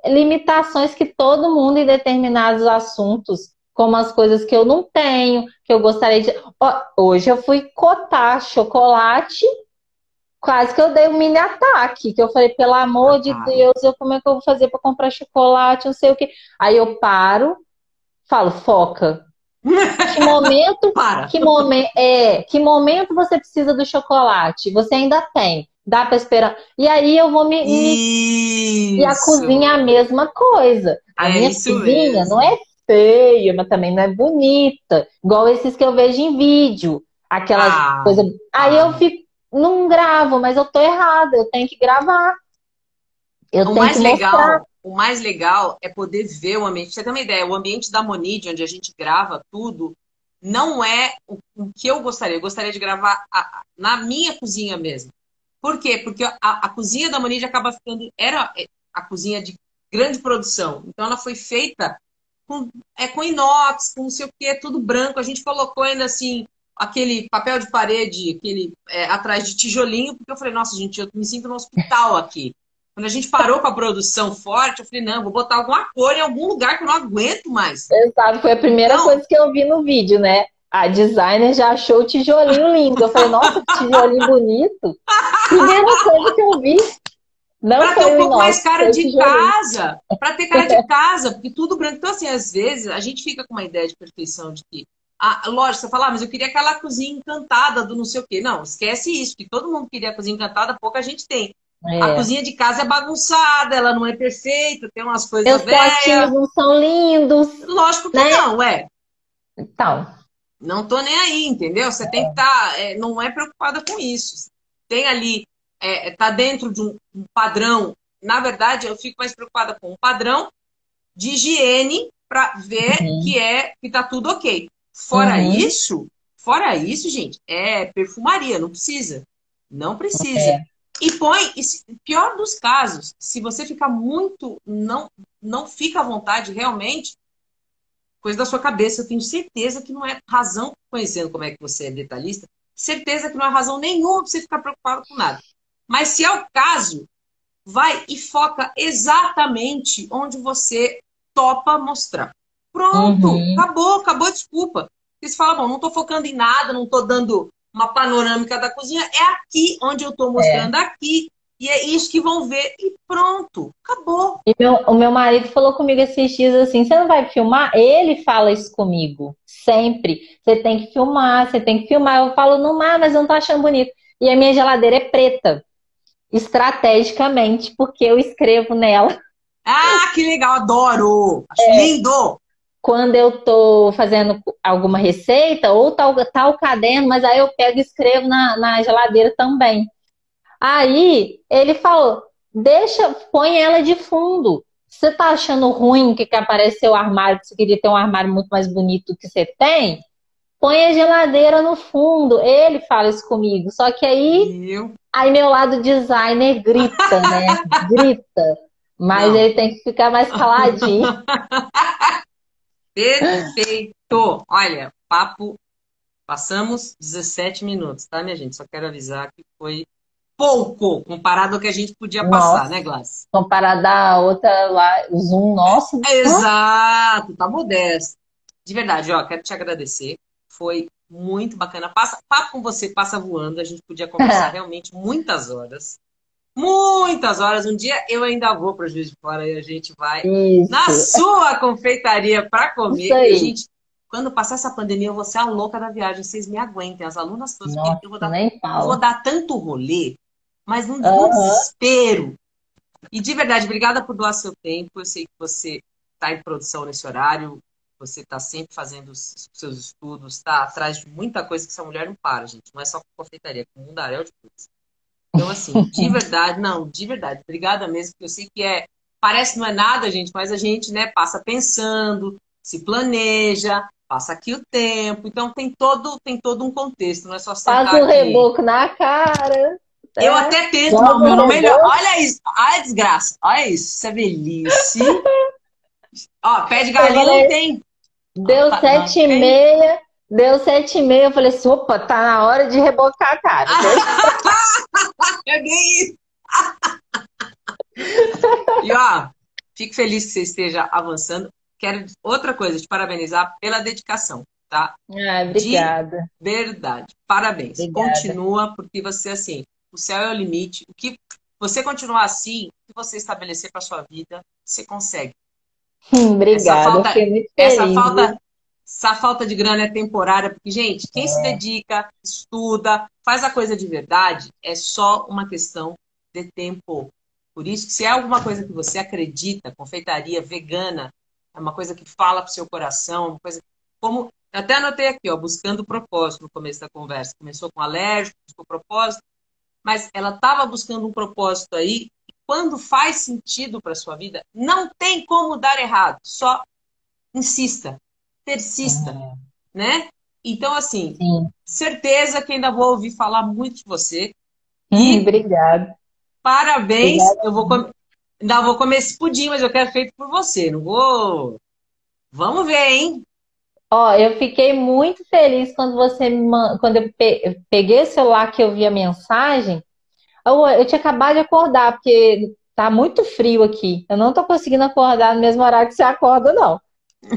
limitações que todo mundo em determinados assuntos, como as coisas que eu não tenho, que eu gostaria de. Ó, hoje eu fui cotar chocolate, quase que eu dei um mini ataque, que eu falei, pelo amor de Preparo. Deus, como é que eu vou fazer para comprar chocolate, não sei o quê. Aí eu paro, falo, foca. Que momento, Para. que momento você precisa do chocolate? Você ainda tem. Dá para esperar. E aí eu vou E a cozinha é a Isso. mesma coisa. A É minha isso cozinha não mesmo. é feia, mas também não é bonita. Igual esses que eu vejo em vídeo. Aquelas Ah, coisas. Aí eu para. fico, não gravo, mas eu tô errada. Eu tenho que gravar. Eu tenho que mostrar. O mais legal é poder ver o ambiente. Pra você ter uma ideia, o ambiente da Monide, onde a gente grava tudo, não é o que eu gostaria. Eu gostaria de gravar na minha cozinha mesmo. Por quê? Porque a cozinha da Monide acaba ficando. Era a cozinha de grande produção. Então ela foi feita com inox, com não sei o quê, tudo branco. A gente colocou ainda assim aquele papel de parede, aquele atrás de tijolinho, porque eu falei, nossa, gente, eu me sinto no hospital aqui. Quando a gente parou com a produção forte, eu falei, não, vou botar alguma cor em algum lugar que eu não aguento mais. Sabe, foi a primeira Então, coisa que eu vi no vídeo, né? A designer já achou o tijolinho lindo. Eu falei, nossa, que tijolinho bonito. Primeira coisa que eu vi. Não para ter foi um o pouco mais inox, cara foi o de tijolinho. casa, para ter cara de casa, porque tudo branco. Então, assim, às vezes a gente fica com uma ideia de perfeição de que Lógico, você fala, mas eu queria aquela cozinha encantada do não sei o quê. Não, esquece isso, que todo mundo queria a cozinha encantada, pouca gente tem. A É. cozinha de casa é bagunçada, ela não é perfeita, tem umas Meus coisas potinhos velhas. não são lindos, Lógico que né? não, é. Então, Não tô nem aí, entendeu? Você tem que estar, não é preocupada com isso. Tem ali, tá dentro de um padrão. Na verdade, eu fico mais preocupada com um padrão de higiene para ver uhum, que tá tudo ok. uhum, Fora isso, gente, é perfumaria, não precisa. Não precisa. é, E põe, pior dos casos, se você ficar muito, não fica à vontade realmente, coisa da sua cabeça. Eu tenho certeza que não é razão, conhecendo como é que você é detalhista, certeza que não é razão nenhuma para você ficar preocupado com nada. Mas se é o caso, vai e foca exatamente onde você topa mostrar. Pronto, uhum, acabou a desculpa. E você fala, bom, não estou focando em nada, não estou dando uma panorâmica da cozinha, é aqui onde eu estou é. mostrando aqui, e é isso que vão ver, e pronto, acabou. E o meu marido falou comigo esses dias assim: você não vai filmar? Ele fala isso comigo, sempre. Você tem que filmar, você tem que filmar. Eu falo, não, mas eu não tô achando bonito. E a minha geladeira é preta, estrategicamente, porque eu escrevo nela Ah, que legal, adoro! Acho lindo! quando eu tô fazendo alguma receita ou tal caderno, mas aí eu pego e escrevo na geladeira também. Aí ele falou: deixa, põe ela de fundo. Você tá achando ruim que apareceu o armário, que você queria ter um armário muito mais bonito do que você tem? Põe a geladeira no fundo. Ele fala isso comigo. Só que Viu? aí meu lado designer grita, né? Grita. Mas Não. ele tem que ficar mais caladinho. Perfeito! Olha, papo, passamos 17 minutos, tá, minha gente? Só quero avisar que foi pouco comparado ao que a gente podia passar, Nossa, né, Glass? comparada à outra lá, o Zoom, nossa. Exato, tá modesto. De verdade, ó, quero te agradecer. Foi muito bacana. Papo com você passa voando. A gente podia conversar realmente muitas horas. Muitas horas. Um dia eu ainda vou para Juiz de Fora e a gente vai na Isso, sua confeitaria para isso comer. E a aí. gente, quando passar essa pandemia, eu vou ser a louca da viagem. Vocês me aguentem, as alunas todas, porque Nossa, nem eu vou fala. dar tanto rolê, mas num Aham. desespero. E de verdade, obrigada por doar seu tempo. Eu sei que você está em produção nesse horário, você está sempre fazendo os seus estudos, está atrás de muita coisa que essa mulher não para, gente. Não é só confeitaria, é um mundaréu de coisas. Então, assim, de verdade, não, de verdade, obrigada mesmo, porque eu sei que parece que não é nada, gente, mas a gente, né, passa pensando, se planeja, passa aqui o tempo, então tem todo um contexto, não é só Faz sentar um aqui. reboco na cara, Eu né? até tento, mas o Joga meu um não melhor. reboco. Olha isso, olha a desgraça, olha isso é velhice. Ó, pé de Eu galinha não falei, tem. deu Não sete e tem. meia, deu 7h30. Eu falei assim, opa, tá na hora de rebocar a cara. Peguei isso. E ó, fico feliz que você esteja avançando. Quero outra coisa, te parabenizar pela dedicação, tá? Ah, De obrigada, verdade. Parabéns. obrigada. Continua, porque você, assim, o céu é o limite. O que você continuar assim, o que você estabelecer para sua vida, você consegue. Essa Obrigada, eu falta, fiquei muito essa feliz, falta, viu? essa falta de grana é temporária, porque, gente, quem se dedica, estuda, faz a coisa de verdade, é só uma questão de tempo. Por isso que se é alguma coisa que você acredita, confeitaria vegana, é uma coisa que fala para o seu coração, uma coisa como eu até anotei aqui, ó, buscando propósito no começo da conversa. Começou com alérgico, buscou propósito, mas ela estava buscando um propósito aí. E quando faz sentido para sua vida, não tem como dar errado. Só insista, persista, né? Então, assim, Sim. certeza que ainda vou ouvir falar muito de você. E Obrigada, parabéns. obrigada. Ainda vou comer esse pudim, mas eu quero feito por você. Não vou. Vamos ver, hein? Ó, eu fiquei muito feliz quando quando eu peguei o celular que eu vi a mensagem. Eu tinha acabado de acordar, porque tá muito frio aqui. Eu não tô conseguindo acordar no mesmo horário que você acorda, não.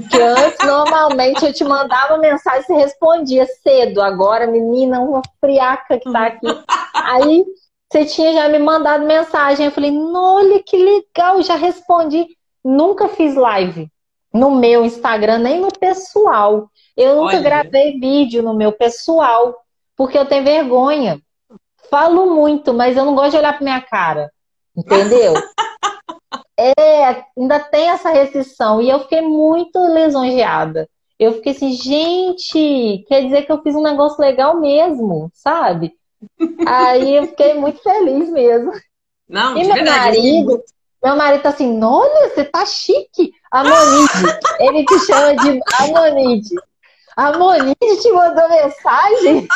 Que antes, normalmente, eu te mandava mensagem e você respondia cedo. Agora, menina, uma friaca que tá aqui. Aí, você tinha já me mandado mensagem. Eu falei, olha que legal, já respondi. Nunca fiz live. no meu Instagram, nem no pessoal. Eu nunca Olha, gravei vídeo no meu pessoal, porque eu tenho vergonha. Falo muito, mas eu não gosto de olhar pra minha cara. Entendeu? Ainda tem essa restrição. E eu fiquei muito lisonjeada. Eu fiquei assim, gente, quer dizer que eu fiz um negócio legal mesmo, sabe? Aí eu fiquei muito feliz mesmo. não, E de verdade, eu fiquei muito. meu marido tá assim, olha, você tá chique. Amonide, ele te chama de Amonide. Amonide te mandou mensagem?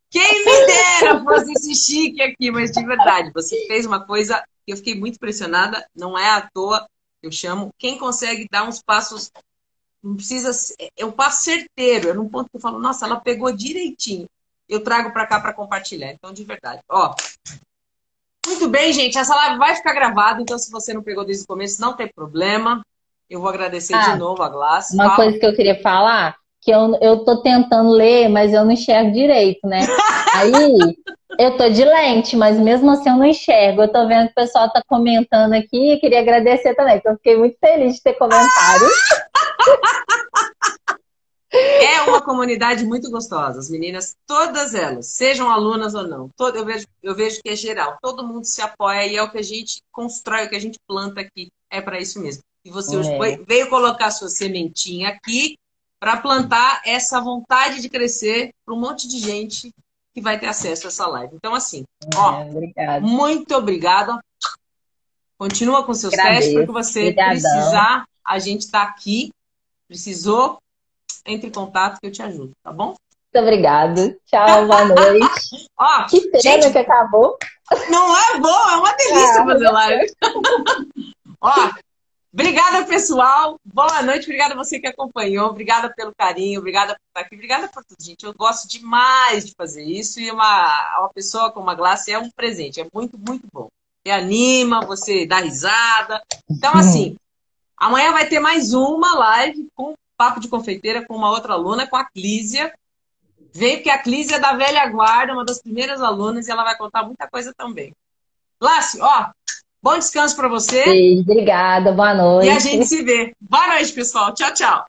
Quem me dera fosse esse chique aqui, mas de verdade, você fez uma coisa que eu fiquei muito impressionada, não é à toa, eu chamo, quem consegue dar uns passos, não precisa, é um passo certeiro, é num ponto que eu falo, nossa, ela pegou direitinho. Eu trago para cá para compartilhar, então de verdade. Ó, muito bem, gente, essa live vai ficar gravada, então se você não pegou desde o começo, não tem problema. Eu vou agradecer de Ah, novo a Glace. uma Fala. coisa que eu queria falar, que eu tô tentando ler, mas eu não enxergo direito, né? Aí eu tô de lente, mas mesmo assim eu não enxergo. Eu tô vendo que o pessoal tá comentando aqui e queria agradecer também, que eu fiquei muito feliz de ter comentário. É uma comunidade muito gostosa. As meninas, todas elas, sejam alunas ou não, eu vejo que é geral. Todo mundo se apoia e é o que a gente constrói, o que a gente planta aqui. É para isso mesmo. E você hoje É, veio colocar sua sementinha aqui para plantar essa vontade de crescer para um monte de gente que vai ter acesso a essa live. Então, assim, ó, obrigada. muito obrigada. Continua com seus testes, porque Agradeço. você Obrigadão. precisar, a gente está aqui. Precisou, entre em contato que eu te ajudo, tá bom? Muito obrigada. Tchau, boa noite. Ó, Que pena gente, que acabou. não é bom, é uma delícia fazer live. Ó, obrigada, pessoal. Boa noite, obrigada a você que acompanhou, obrigada pelo carinho, obrigada por estar aqui, obrigada por tudo, gente. Eu gosto demais de fazer isso e uma pessoa como a Glace é um presente, é muito, muito bom. Você anima, você dá risada. Então, assim, amanhã vai ter mais uma live com Papo de Confeiteira com uma outra aluna, com a Clísia. Vem, porque a Clísia é da velha guarda, uma das primeiras alunas, e ela vai contar muita coisa também. Lácio, ó, bom descanso para você Beijo, obrigada, boa e a gente noite. se vê. Boa noite, pessoal. Tchau, tchau.